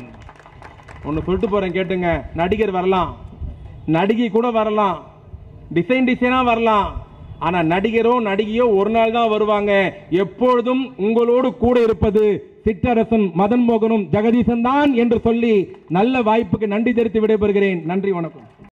ஒன்னு சொல்லிட்டு போறேன் கேட்டுங்க. நடிகர் வரலாம், நடிகை கூட வரலாம், டிசைனா வரலாம். ஆனா நடிகரோ நடிகையோ ஒரு நாள் தான் வருவாங்க. எப்பொழுதும் உங்களோடு கூட இருப்பது சிற்றரசன் மதன் மோகனும் ஜெகதீசன் தான் என்று சொல்லி நல்ல வாய்ப்புக்கு நன்றி தெரிவித்து விடைபெறுகிறேன். நன்றி, வணக்கம்.